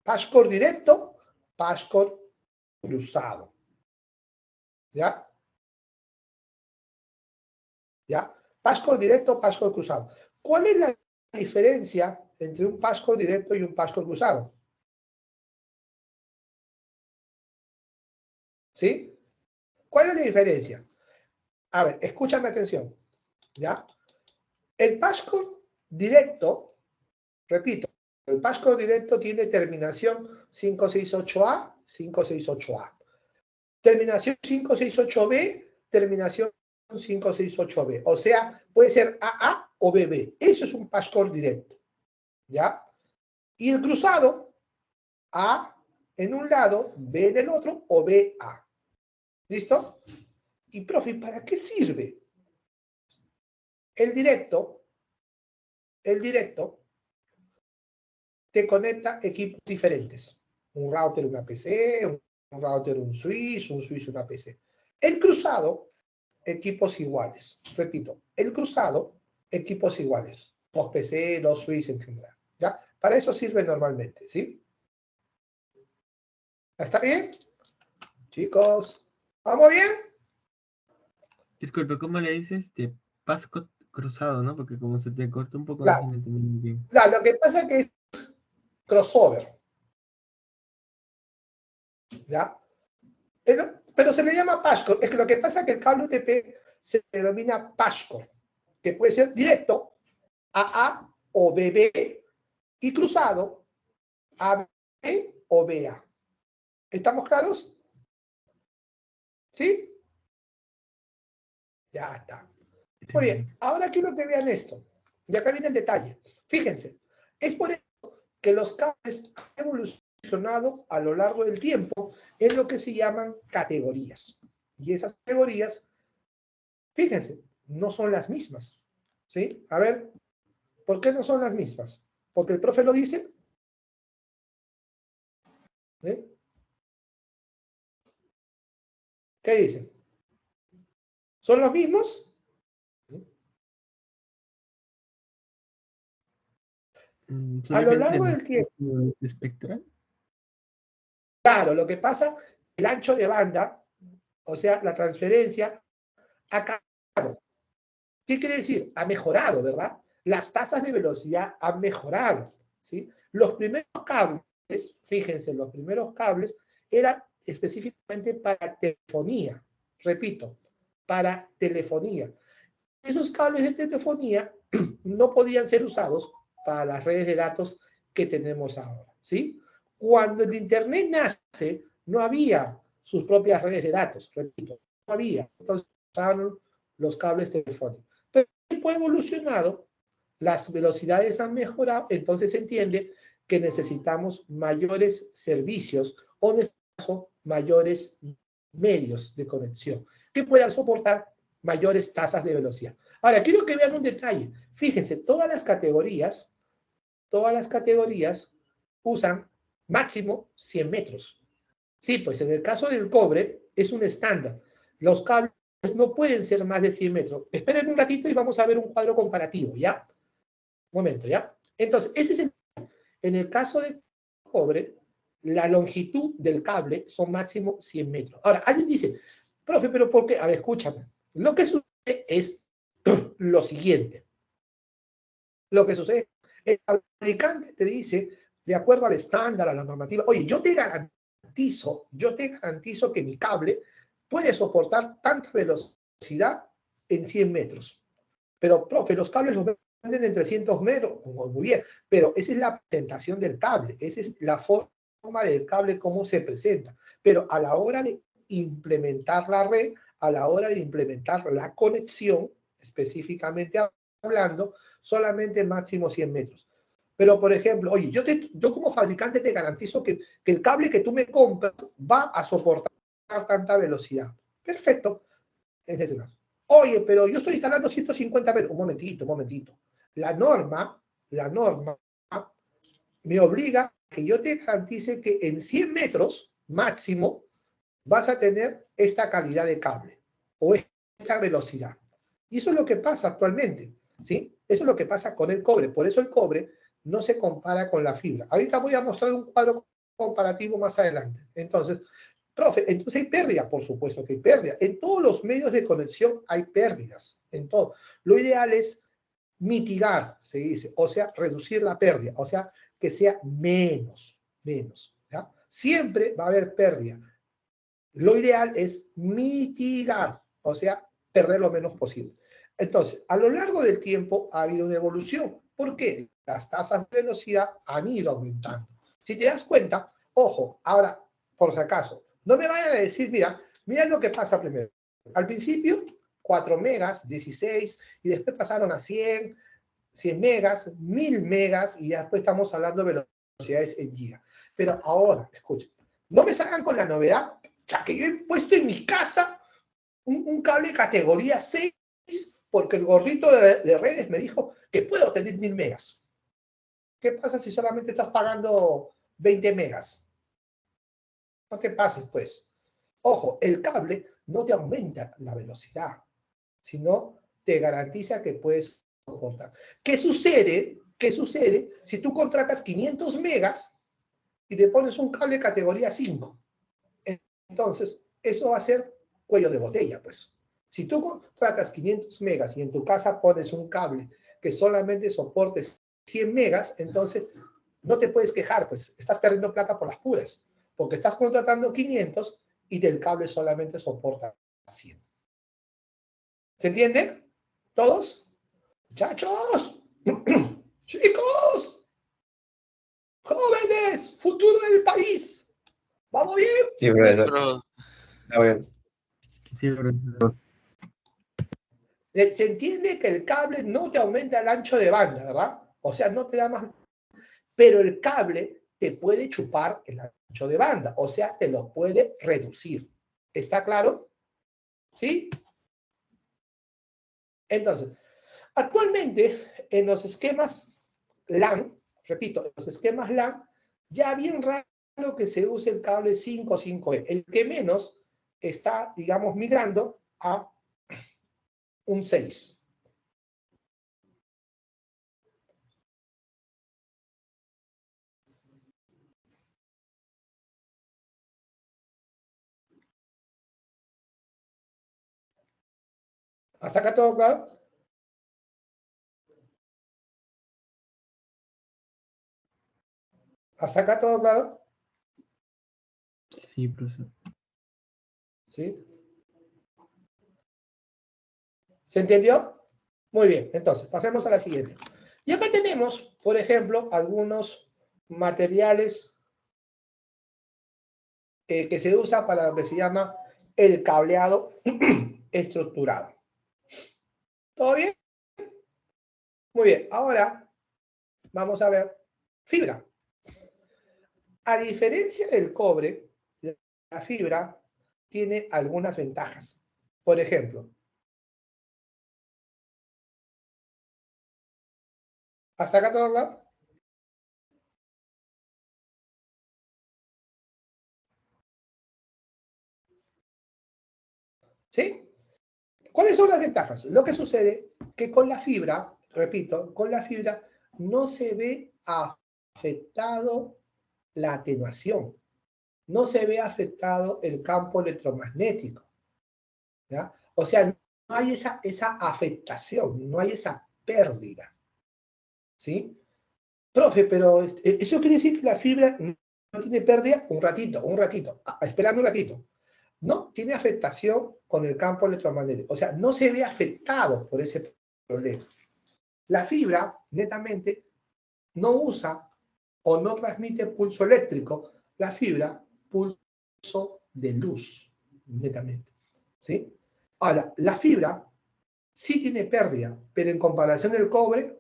PASCOR directo, PASCOR cruzado. ¿Ya? ¿Ya? PASCOR directo, PASCOR cruzado. ¿Cuál es la diferencia entre un PASCOR directo y un PASCOR cruzado? ¿Sí? ¿Cuál es la diferencia? A ver, escúchame atención. ¿Ya? El PASCOR directo, repito, El passcode directo tiene terminación 568A, 568A. Terminación 568B, terminación 568B. O sea, puede ser AA o BB. Eso es un passcode directo. ¿Ya? Y el cruzado, A en un lado, B en el otro o BA. ¿Listo? Y, profe, ¿para qué sirve? El directo te conecta equipos diferentes. Un router, una PC, un router, un switch una PC. El cruzado, equipos iguales. Repito, el cruzado, equipos iguales. Dos PC, dos switches en general. ¿Ya? Para eso sirve normalmente, ¿sí? ¿Está bien? Chicos, ¿vamos bien? Disculpe, ¿cómo le dices? De passcode cruzado, ¿no? Porque como se te corta un poco, no se Claro, me entiende muy bien. claro, lo que pasa es que es crossover. ¿Ya? Pero se le llama passcode. Es que lo que pasa es que el cable UTP se denomina passcode, que puede ser directo, AA o BB, y cruzado, AB o BA. ¿Estamos claros? ¿Sí? Ya está. Muy bien, ahora quiero que vean esto. Y acá viene el detalle. Fíjense, es por eso que los cables han evolucionado a lo largo del tiempo en lo que se llaman categorías. Y esas categorías, fíjense, no son las mismas. ¿Sí? A ver, ¿por qué no son las mismas? Porque el profe lo dice. ¿Sí? ¿Qué dicen? ¿Son los mismos? ¿Son A lo diferentes largo de del tiempo. espectral? Claro, lo que pasa, el ancho de banda, o sea, la transferencia, ha cambiado. ¿Qué quiere decir? Ha mejorado, ¿verdad? Las tasas de velocidad han mejorado, ¿sí? Los primeros cables, fíjense, los primeros cables eran específicamente para telefonía. Repito, para telefonía. Esos cables de telefonía no podían ser usados para las redes de datos que tenemos ahora, ¿sí? Cuando el Internet nace, no había sus propias redes de datos, repito, no había. Entonces usaban los cables telefónicos. Pero el tiempo ha evolucionado, las velocidades han mejorado, entonces se entiende que necesitamos mayores servicios o en este caso mayores medios de conexión que puedan soportar mayores tasas de velocidad. Ahora, quiero que vean un detalle. Fíjense, todas las categorías usan máximo 100 metros. Sí, pues en el caso del cobre es un estándar. Los cables no pueden ser más de 100 metros. Esperen un ratito y vamos a ver un cuadro comparativo, ¿ya? Un momento, ¿ya? Entonces, ese es en el caso del cobre, la longitud del cable son máximo 100 metros. Ahora, alguien dice, profe, ¿pero por qué? A ver, escúchame. Lo que sucede es lo siguiente. Lo que sucede, el fabricante te dice, de acuerdo al estándar, a la normativa, oye, yo te garantizo que mi cable puede soportar tanta velocidad en 100 metros. Pero, profe, los cables los venden en 300 metros, muy bien, pero esa es la presentación del cable, esa es la forma del cable, cómo se presenta. Pero a la hora de implementar la red, a la hora de implementar la conexión, específicamente hablando, solamente máximo 100 metros. Pero, por ejemplo, oye, yo como fabricante te garantizo que el cable que tú me compras va a soportar tanta velocidad. Perfecto, en este caso. Oye, pero yo estoy instalando 150 metros. Un momentito. La norma me obliga a que yo te garantice que en 100 metros máximo vas a tener esta calidad de cable o esta velocidad. Y eso es lo que pasa actualmente, ¿sí? Eso es lo que pasa con el cobre. Por eso el cobre no se compara con la fibra. Ahorita voy a mostrar un cuadro comparativo más adelante. Entonces, profe, entonces hay pérdida, por supuesto que hay pérdida. En todos los medios de conexión hay pérdidas, en todo. Lo ideal es mitigar, se dice, o sea, reducir la pérdida, o sea, que sea menos, ¿ya? Siempre va a haber pérdida. Lo ideal es mitigar, o sea, perder lo menos posible. Entonces, a lo largo del tiempo ha habido una evolución. ¿Por qué? las tasas de velocidad han ido aumentando. Si te das cuenta, ojo, ahora, por si acaso, no me vayan a decir, mira lo que pasa primero. Al principio, 4 megas, 16, y después pasaron a 100 megas, 1000 megas, y después estamos hablando de velocidades en giga. Pero ahora, escuchen, no me salgan con la novedad, ya que yo he puesto en mi casa un cable categoría 6, porque el gordito de redes me dijo que puedo tener 1000 megas. ¿Qué pasa si solamente estás pagando 20 megas? No te pases, pues. Ojo, el cable no te aumenta la velocidad, sino te garantiza que puedes soportar. ¿Qué sucede? ¿Qué sucede si tú contratas 500 megas y te pones un cable categoría 5? Entonces, eso va a ser cuello de botella, pues. Si tú contratas 500 megas y en tu casa pones un cable que solamente soporte 100 megas, entonces no te puedes quejar, pues estás perdiendo plata por las puras, porque estás contratando 500 y del cable solamente soporta 100. ¿Se entiende? ¿Todos? Muchachos, chicos, jóvenes, futuro del país. ¿Vamos bien? Sí, profesor. Pero Está bien. Sí, profesor. Se entiende que el cable no te aumenta el ancho de banda, ¿verdad? O sea, no te da más. Pero el cable te puede chupar el ancho de banda, o sea, te lo puede reducir. ¿Está claro? ¿Sí? Entonces, actualmente en los esquemas LAN, repito, en los esquemas LAN, ya bien raro que se use el cable 5.5E. El que menos está, digamos, migrando a un 6. ¿Hasta acá todo claro? ¿Hasta acá todo claro? Sí, profesor. ¿Sí? ¿Se entendió? Muy bien, entonces pasemos a la siguiente. Y acá tenemos, por ejemplo, algunos materiales que se usa para lo que se llama el cableado estructurado. ¿Todo bien? Muy bien, ahora vamos a ver fibra. A diferencia del cobre, la fibra tiene algunas ventajas. Por ejemplo, ¿hasta acá todo claro? ¿Sí? ¿Cuáles son las ventajas? Lo que sucede que con la fibra, repito, con la fibra no se ve afectado la atenuación, no se ve afectado el campo electromagnético, ¿ya? O sea, no hay esa afectación, no hay esa pérdida, ¿sí? Profe, pero eso quiere decir que la fibra no tiene pérdida un ratito, esperando un ratito. No tiene afectación con el campo electromagnético, o sea, no se ve afectado por ese problema. La fibra, netamente, no usa o no transmite pulso eléctrico, la fibra, pulso de luz, netamente. ¿Sí? Ahora, la fibra sí tiene pérdida, pero en comparación del cobre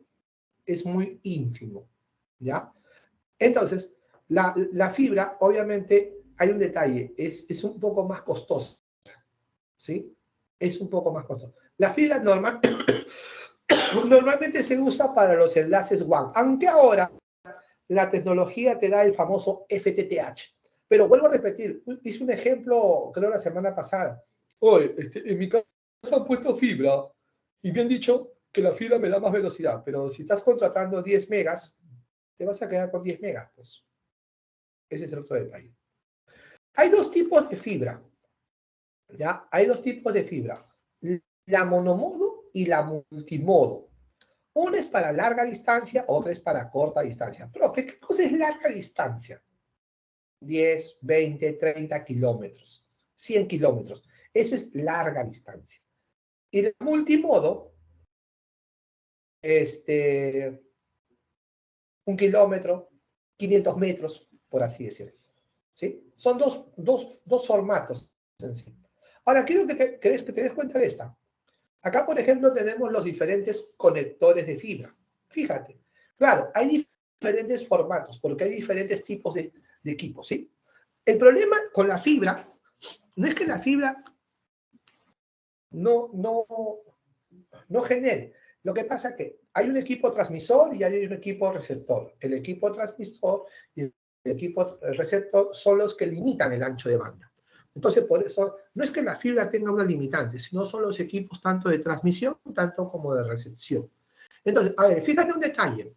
es muy ínfimo. ¿Ya? Entonces, la fibra, obviamente, hay un detalle, es un poco más costosa. ¿Sí? Es un poco más costosa. La fibra normalmente se usa para los enlaces WAN, aunque ahora la tecnología te da el famoso FTTH. Pero vuelvo a repetir, hice un ejemplo, creo, la semana pasada. Oye, en mi casa han puesto fibra y me han dicho que la fibra me da más velocidad, pero si estás contratando 10 megas, te vas a quedar con 10 megas. Pues. Ese es el otro detalle. Hay dos tipos de fibra. ¿Ya? Hay dos tipos de fibra. La monomodo y la multimodo. Una es para larga distancia, otra es para corta distancia. Profe, ¿qué cosa es larga distancia? 10, 20, 30 kilómetros, 100 kilómetros. Eso es larga distancia. Y el multimodo, 1 kilómetro, 500 metros, por así decirlo. ¿Sí? Son dos formatos en sí. Ahora, quiero que te des cuenta de esta. Acá, por ejemplo, tenemos los diferentes conectores de fibra. Fíjate. Claro, hay diferentes formatos, porque hay diferentes tipos de equipos, ¿sí? El problema con la fibra no es que la fibra no genere. Lo que pasa es que hay un equipo transmisor y hay un equipo receptor. El equipo transmisor y el equipo receptor son los que limitan el ancho de banda. Entonces, por eso, no es que la fibra tenga una limitante, sino son los equipos tanto de transmisión, tanto como de recepción. Entonces, a ver, fíjate un detalle.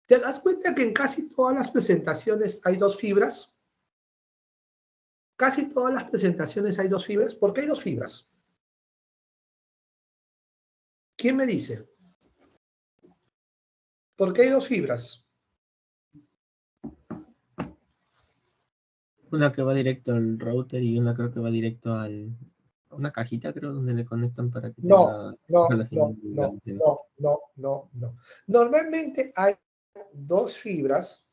¿Te das cuenta que en casi todas las presentaciones hay dos fibras? Casi todas las presentaciones hay dos fibras. ¿Por qué hay dos fibras? ¿Quién me dice? ¿Por qué hay dos fibras? Una que va directo al router y una creo que va directo a una cajita, creo, donde le conectan para que No, tenga no, la no, señal de la no, antena. no, no, no, no. Normalmente hay dos fibras,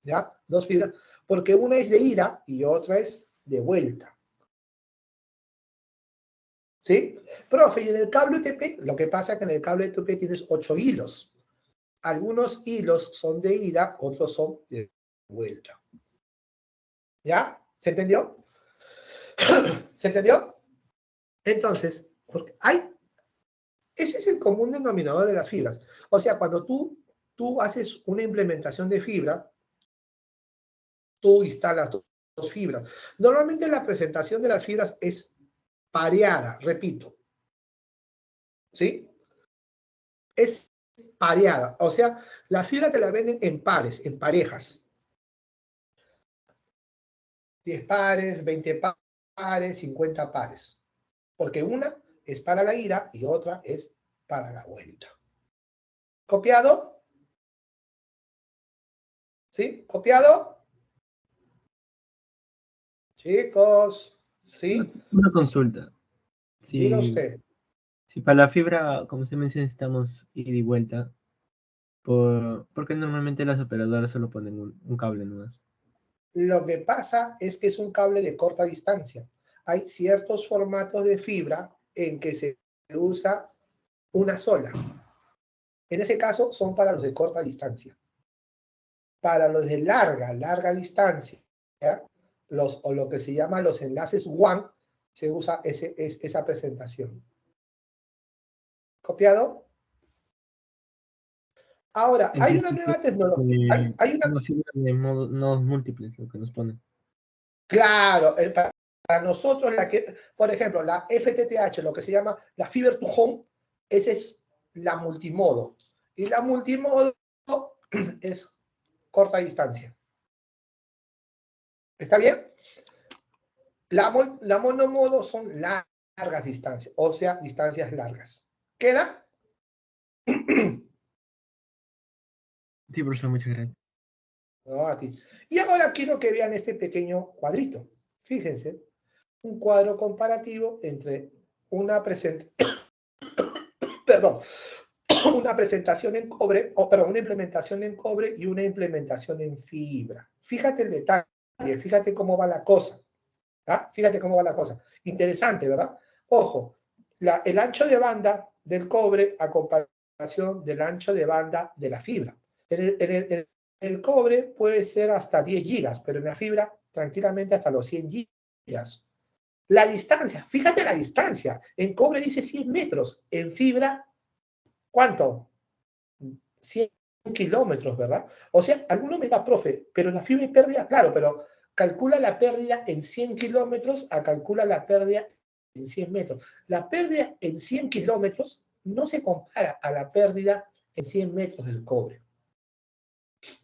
¿ya? Dos fibras, porque una es de ida y otra es de vuelta. ¿Sí? Profe, y en el cable UTP, lo que pasa es que en el cable UTP tienes 8 hilos. Algunos hilos son de ida, otros son de vuelta. ¿Ya? ¿Se entendió? ¿Se entendió? Entonces, porque ese es el común denominador de las fibras. O sea, cuando tú haces una implementación de fibra, tú instalas dos fibras. Normalmente la presentación de las fibras es pareada, repito. ¿Sí? Es pareada. O sea, la fibra te la venden en pares, en parejas. 10 pares, 20 pares, 50 pares. Porque una es para la ida y otra es para la vuelta. ¿Copiado? ¿Sí? ¿Copiado? Chicos, ¿sí? Una consulta. Diga Si, usted. si para la fibra, como usted menciona, necesitamos ida y vuelta, porque normalmente las operadoras solo ponen un cable nomás. Lo que pasa es que es un cable de corta distancia. Hay ciertos formatos de fibra en que se usa una sola. En ese caso son para los de corta distancia. Para los de larga distancia, ¿ya? O lo que se llama los enlaces WAN, se usa esa presentación. ¿Copiado? Ahora, hay una Entonces, nueva tecnología. Hay una. una fibra de nodos múltiples, lo que nos ponen. Claro, para nosotros, por ejemplo, la FTTH, lo que se llama la Fiber to Home, esa es la multimodo. Y la multimodo es corta distancia. ¿Está bien? La monomodo son largas distancias, o sea, distancias largas. ¿Queda? Sí, profesor, muchas gracias. No, a ti. Y ahora quiero que vean este pequeño cuadrito. Fíjense, un cuadro comparativo entre una perdón, una presentación en cobre, perdón, una implementación en cobre y una implementación en fibra. Fíjate el detalle, fíjate cómo va la cosa. ¿Ah? Fíjate cómo va la cosa. Interesante, ¿verdad? Ojo, el ancho de banda del cobre a comparación del ancho de banda de la fibra. El cobre puede ser hasta 10 gigas, pero en la fibra tranquilamente hasta los 100 gigas. La distancia, fíjate la distancia. En cobre dice 100 metros, en fibra, ¿cuánto? 100 kilómetros, ¿verdad? O sea, alguno me da, profe, pero la fibra hay pérdida, claro, pero calcula la pérdida en 100 kilómetros a calcula la pérdida en 100 metros. La pérdida en 100 kilómetros no se compara a la pérdida en 100 metros del cobre.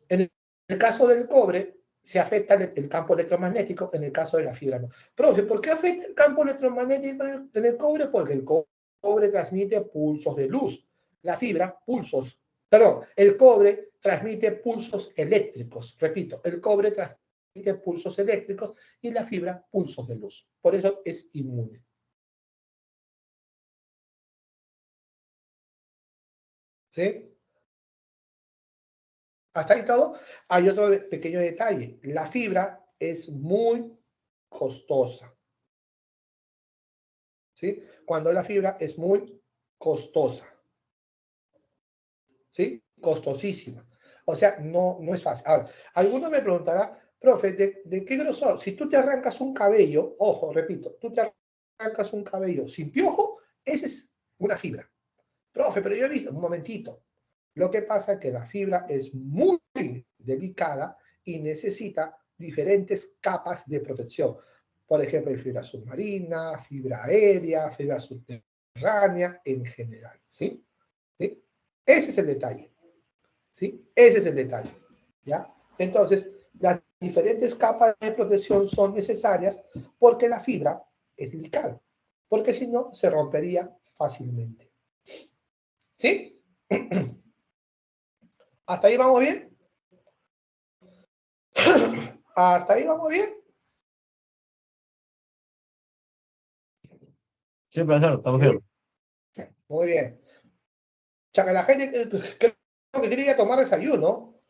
En el caso del cobre, se afecta el campo electromagnético, en el caso de la fibra no. Profe, ¿por qué afecta el campo electromagnético en el cobre? Porque el cobre transmite pulsos de luz. La fibra, pulsos. Perdón, el cobre transmite pulsos eléctricos. Repito, el cobre transmite pulsos eléctricos y la fibra, pulsos de luz. Por eso es inmune. ¿Sí? Hasta ahí todo. Hay otro pequeño detalle. La fibra es muy costosa. ¿Sí? Cuando la fibra es muy costosa. ¿Sí? Costosísima. O sea, no es fácil. Ahora, alguno me preguntará, profe, ¿de qué grosor? Si tú te arrancas un cabello, ojo, repito, tú te arrancas un cabello sin piojo, esa es una fibra. Profe, pero yo he visto, un momentito. Lo que pasa es que la fibra es muy delicada y necesita diferentes capas de protección. Por ejemplo, hay fibra submarina, fibra aérea, fibra subterránea, en general. ¿Sí? ¿Sí? Ese es el detalle. ¿Sí? Ese es el detalle. ¿Ya? Entonces, las diferentes capas de protección son necesarias porque la fibra es delicada. Porque si no, se rompería fácilmente. ¿Sí? ¿Hasta ahí vamos bien? ¿Hasta ahí vamos bien? Sí, profesor, estamos bien. Muy bien. O sea, que la gente creo que quería tomar desayuno.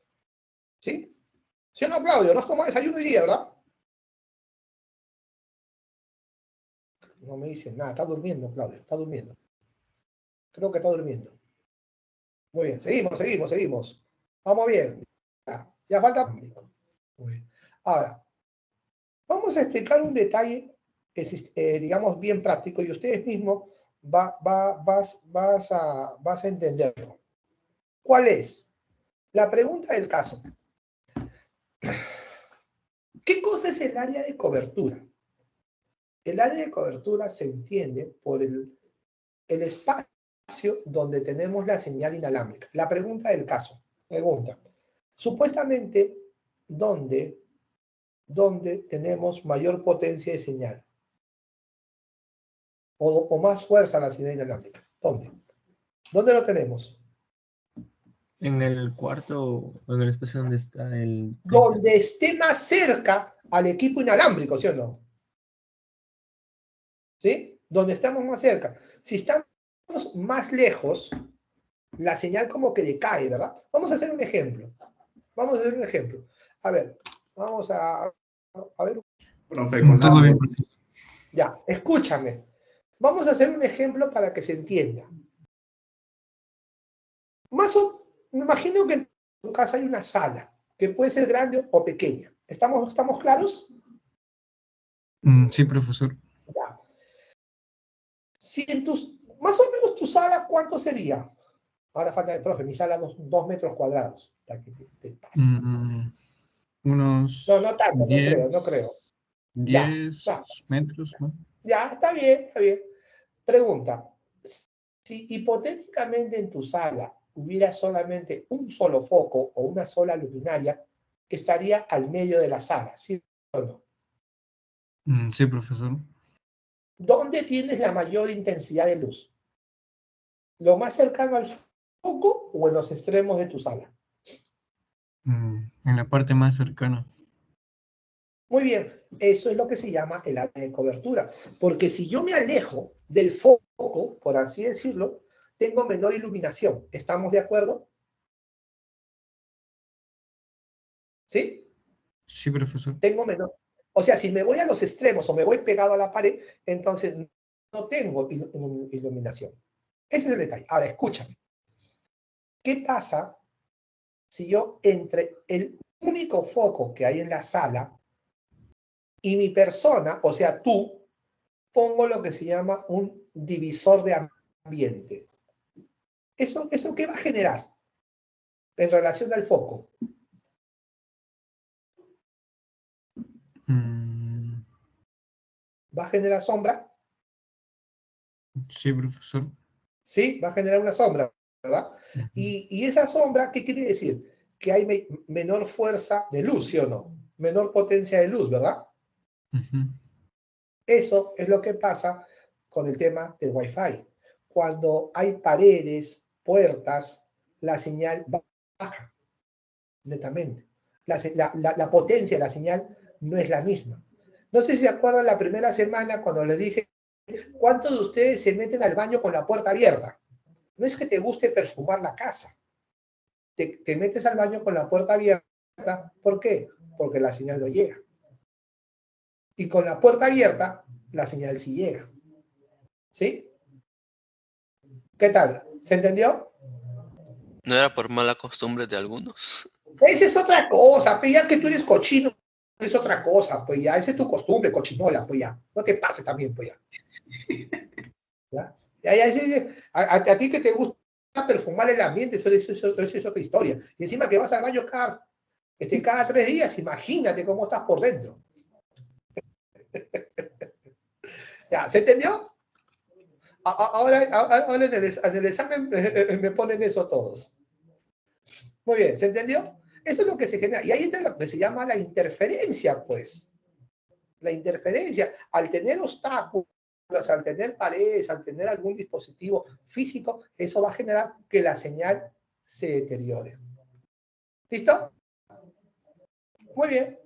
¿Sí? ¿Sí o no, Claudio? ¿No has tomado desayuno hoy día, verdad? No me dicen nada. Está durmiendo, Claudio. Está durmiendo. Creo que está durmiendo. Muy bien. Seguimos. Vamos bien. Ya falta. Muy bien. Ahora, vamos a explicar un detalle, digamos, bien práctico y ustedes mismos vas a entenderlo. ¿Cuál es? La pregunta del caso. ¿Qué cosa es el área de cobertura? El área de cobertura se entiende por el espacio donde tenemos la señal inalámbrica. La pregunta del caso. Pregunta. Supuestamente, ¿dónde tenemos mayor potencia de señal? O más fuerza la señal inalámbrica. ¿Dónde? ¿Dónde lo tenemos? En el cuarto o en el espacio donde está el... Donde esté más cerca al equipo inalámbrico, ¿sí o no? ¿Sí? Donde estamos más cerca. Si estamos más lejos, la señal como que decae, ¿verdad? Vamos a hacer un ejemplo. A ver, vamos a ver. Profe, con todo bien. Ya, escúchame. Vamos a hacer un ejemplo para que se entienda. Me imagino que en tu casa hay una sala, que puede ser grande o pequeña. ¿Estamos claros? Sí, profesor. Ya. Si más o menos tu sala, ¿cuánto sería? Ahora falta el profe, mi sala 2 metros cuadrados. Te pasa. Unos No tanto, 10, no creo. 10 Ya, metros, ¿no? ya, está bien. Pregunta, si hipotéticamente en tu sala hubiera solamente un solo foco o una sola luminaria, estaría al medio de la sala, ¿sí o no? Sí, profesor. ¿Dónde tienes la mayor intensidad de luz? ¿Lo más cercano al foco o en los extremos de tu sala? En la parte más cercana. Muy bien, eso es lo que se llama el área de cobertura, porque si yo me alejo del foco, por así decirlo, tengo menor iluminación. ¿Estamos de acuerdo? ¿Sí? Sí, profesor. Tengo menor. O sea, si me voy a los extremos o me voy pegado a la pared, entonces no tengo iluminación. Ese es el detalle. Ahora, escúchame. ¿Qué pasa si yo entre el único foco que hay en la sala y mi persona, o sea, tú, pongo lo que se llama un divisor de ambiente? ¿Eso qué va a generar en relación al foco? ¿Va a generar sombra? Sí, profesor. Sí, va a generar una sombra, ¿verdad? Y esa sombra, ¿qué quiere decir? Que hay menor fuerza de luz, ¿sí o no? Menor potencia de luz, ¿verdad? Eso es lo que pasa con el tema del Wi-Fi. Cuando hay paredes, puertas, la señal baja, netamente. La potencia de la señal no es la misma. No sé si se acuerdan la primera semana cuando les dije, ¿cuántos de ustedes se meten al baño con la puerta abierta? No es que te guste perfumar la casa, te metes al baño con la puerta abierta. ¿Por qué? Porque la señal no llega. Y con la puerta abierta, la señal sí llega. ¿Sí? ¿Qué tal? ¿Se entendió? ¿No era por mala costumbre de algunos? Esa es otra cosa, pues ya que tú eres cochino, es otra cosa, pues ya, esa es tu costumbre, cochinola, pues ya. No te pases también, pues ya. ¿Ya? A ti que te gusta perfumar el ambiente, eso es otra historia. Y encima que vas al baño cada 3 días, imagínate cómo estás por dentro. ¿Ya? ¿Se entendió? Ahora en el examen me ponen eso todos. Muy bien, ¿se entendió? Eso es lo que se genera. Y ahí entra lo que se llama la interferencia, pues. La interferencia, al tener obstáculos, al tener paredes, al tener algún dispositivo físico, eso va a generar que la señal se deteriore. ¿Listo? Muy bien.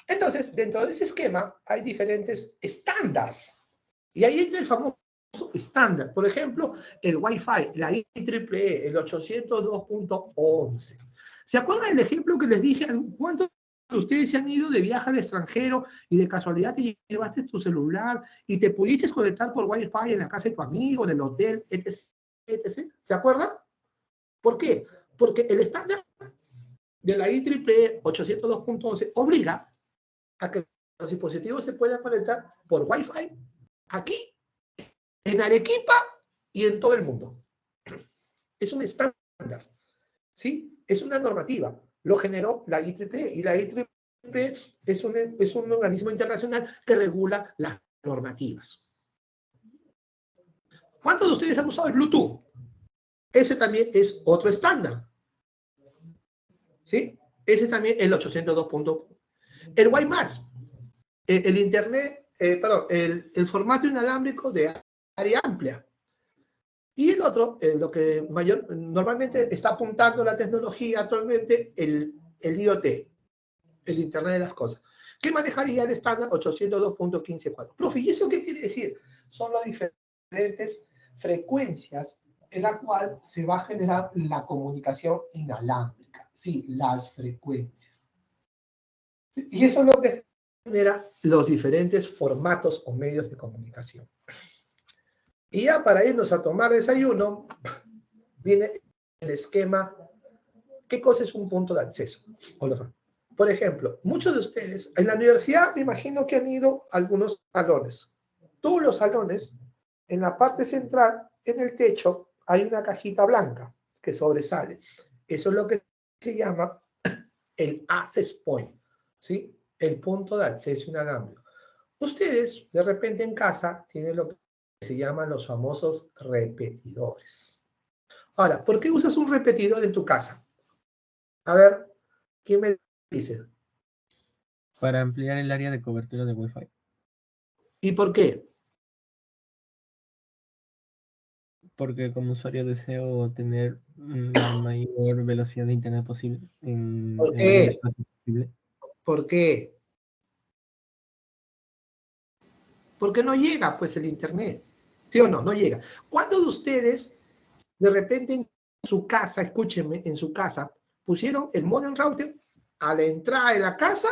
Entonces, dentro de ese esquema hay diferentes estándares. Y ahí entra el famoso estándar. Por ejemplo, el Wi-Fi, la IEEE, el 802.11. ¿Se acuerdan del ejemplo que les dije? ¿Cuántos de ustedes se han ido de viaje al extranjero y de casualidad te llevaste tu celular y te pudiste conectar por Wi-Fi en la casa de tu amigo, en el hotel, etc, etc? ¿Se acuerdan? ¿Por qué? Porque el estándar de la IEEE 802.11 obliga a que los dispositivos se puedan conectar por Wi-Fi aquí, en Arequipa y en todo el mundo. Es un estándar, ¿sí? Es una normativa. Lo generó la IEEE y la IEEE es un organismo internacional que regula las normativas. ¿Cuántos de ustedes han usado el Bluetooth? Ese también es otro estándar, ¿sí? Ese también es el 802.1. El WiMAX, el Internet, el formato inalámbrico de área amplia. Y el otro, lo que normalmente está apuntando la tecnología actualmente, el IoT, el Internet de las Cosas, que manejaría el estándar 802.15.4. Profe, ¿y eso qué quiere decir? Son las diferentes frecuencias en la cual se va a generar la comunicación inalámbrica. Sí, las frecuencias. Y eso es lo que genera los diferentes formatos o medios de comunicación. Y ya para irnos a tomar desayuno, viene el esquema, ¿qué cosa es un punto de acceso? Por ejemplo, muchos de ustedes, en la universidad me imagino que han ido a algunos salones. Todos los salones, en la parte central, en el techo, hay una cajita blanca que sobresale. Eso es lo que se llama el access point, ¿sí? El punto de acceso inalámbrico. Ustedes, de repente en casa, tienen lo que se llaman los famosos repetidores. Ahora, ¿por qué usas un repetidor en tu casa? A ver, ¿quién me dice? Para ampliar el área de cobertura de Wi-Fi. ¿Y por qué? Porque como usuario deseo tener la mayor velocidad de internet posible en ¿Por el mayor qué? espacio posible. ¿Por qué? Porque no llega, pues, el internet. ¿Sí o no? No llega. ¿Cuántos de ustedes, de repente, en su casa, escúchenme, en su casa, pusieron el modem router a la entrada de la casa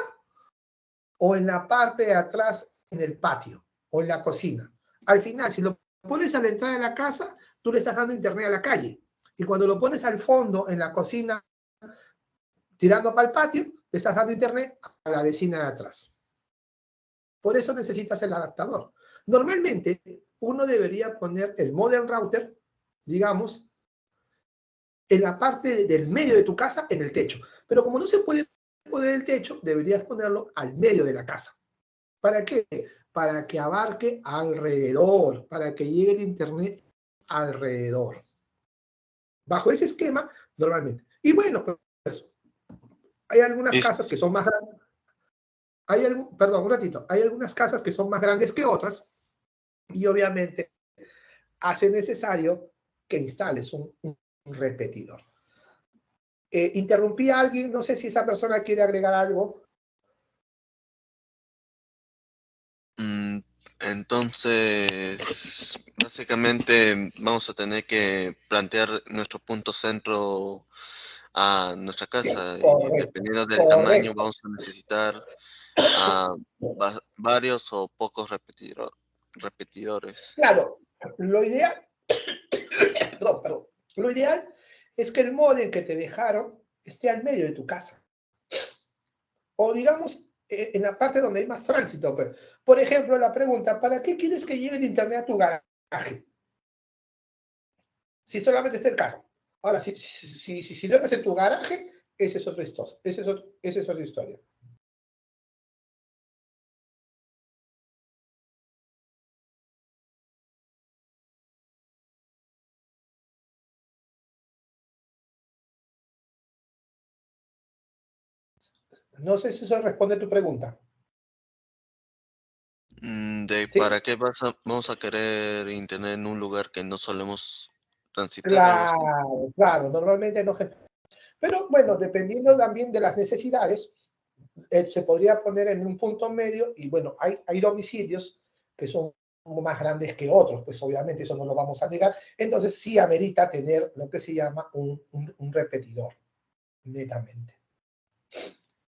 o en la parte de atrás, en el patio o en la cocina? Al final, si lo pones a la entrada de la casa, tú le estás dando internet a la calle. Y cuando lo pones al fondo, en la cocina, tirando para el patio, le estás dando internet a la vecina de atrás. Por eso necesitas el adaptador. Normalmente, uno debería poner el modem router, digamos, en la parte del medio de tu casa, en el techo. Pero como no se puede poner el techo, deberías ponerlo al medio de la casa. ¿Para qué? Para que abarque alrededor, para que llegue el internet alrededor. Bajo ese esquema, normalmente. Y bueno, pues, hay algunas casas que son más grandes. Perdón, un ratito. Hay algunas casas que son más grandes que otras y obviamente hace necesario que instales un repetidor. Interrumpí a alguien, no sé si esa persona quiere agregar algo. Entonces, básicamente vamos a tener que plantear nuestro punto centro a nuestra casa y Correcto, dependiendo del tamaño correcto. vamos a necesitar a varios o pocos repetidores. Claro, lo ideal, perdón, lo ideal es que el módem que te dejaron esté al medio de tu casa. O digamos, en la parte donde hay más tránsito. Pues. Por ejemplo, la pregunta, ¿para qué quieres que llegue el internet a tu garaje? Si solamente está el carro. Ahora, si lo ves en tu garaje, esa es otra historia. Esa es otra historia. No sé si eso responde a tu pregunta. ¿Para ¿Sí? qué vamos a querer internet en un lugar que no solemos transitar, algo así? Claro, claro, normalmente no. Pero bueno, dependiendo también de las necesidades, se podría poner en un punto medio y bueno, hay domicilios que son más grandes que otros, pues obviamente eso no lo vamos a negar, entonces sí amerita tener lo que se llama un repetidor, netamente.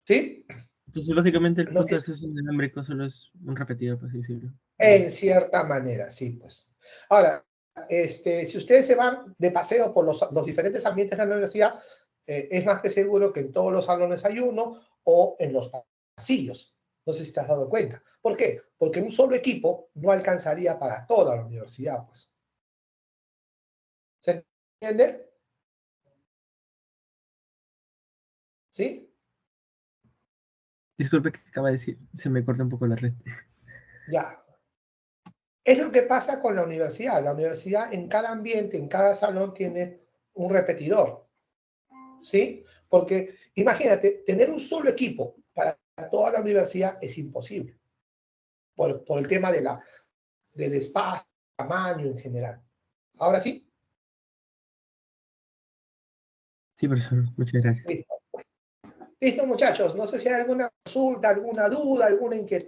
¿Sí? Entonces, básicamente, el No punto sé de acceso inalámbrico solo es un repetidor, por así decirlo. en cierta manera, sí, pues. Ahora, si ustedes se van de paseo por los diferentes ambientes de la universidad, es más que seguro que en todos los salones hay uno o en los pasillos. No sé si te has dado cuenta. ¿Por qué? Porque un solo equipo no alcanzaría para toda la universidad, pues. ¿Se entiende? ¿Sí? Disculpe que acaba de decir, se me corta un poco la red. Ya. Es lo que pasa con la universidad. La universidad en cada ambiente, en cada salón tiene un repetidor. ¿Sí? Porque imagínate, tener un solo equipo para toda la universidad es imposible, por el tema del espacio, tamaño en general. Ahora sí, Sí, profesor, muchas gracias. listo. Listo, muchachos. No sé si hay alguna consulta, alguna duda, alguna inquietud.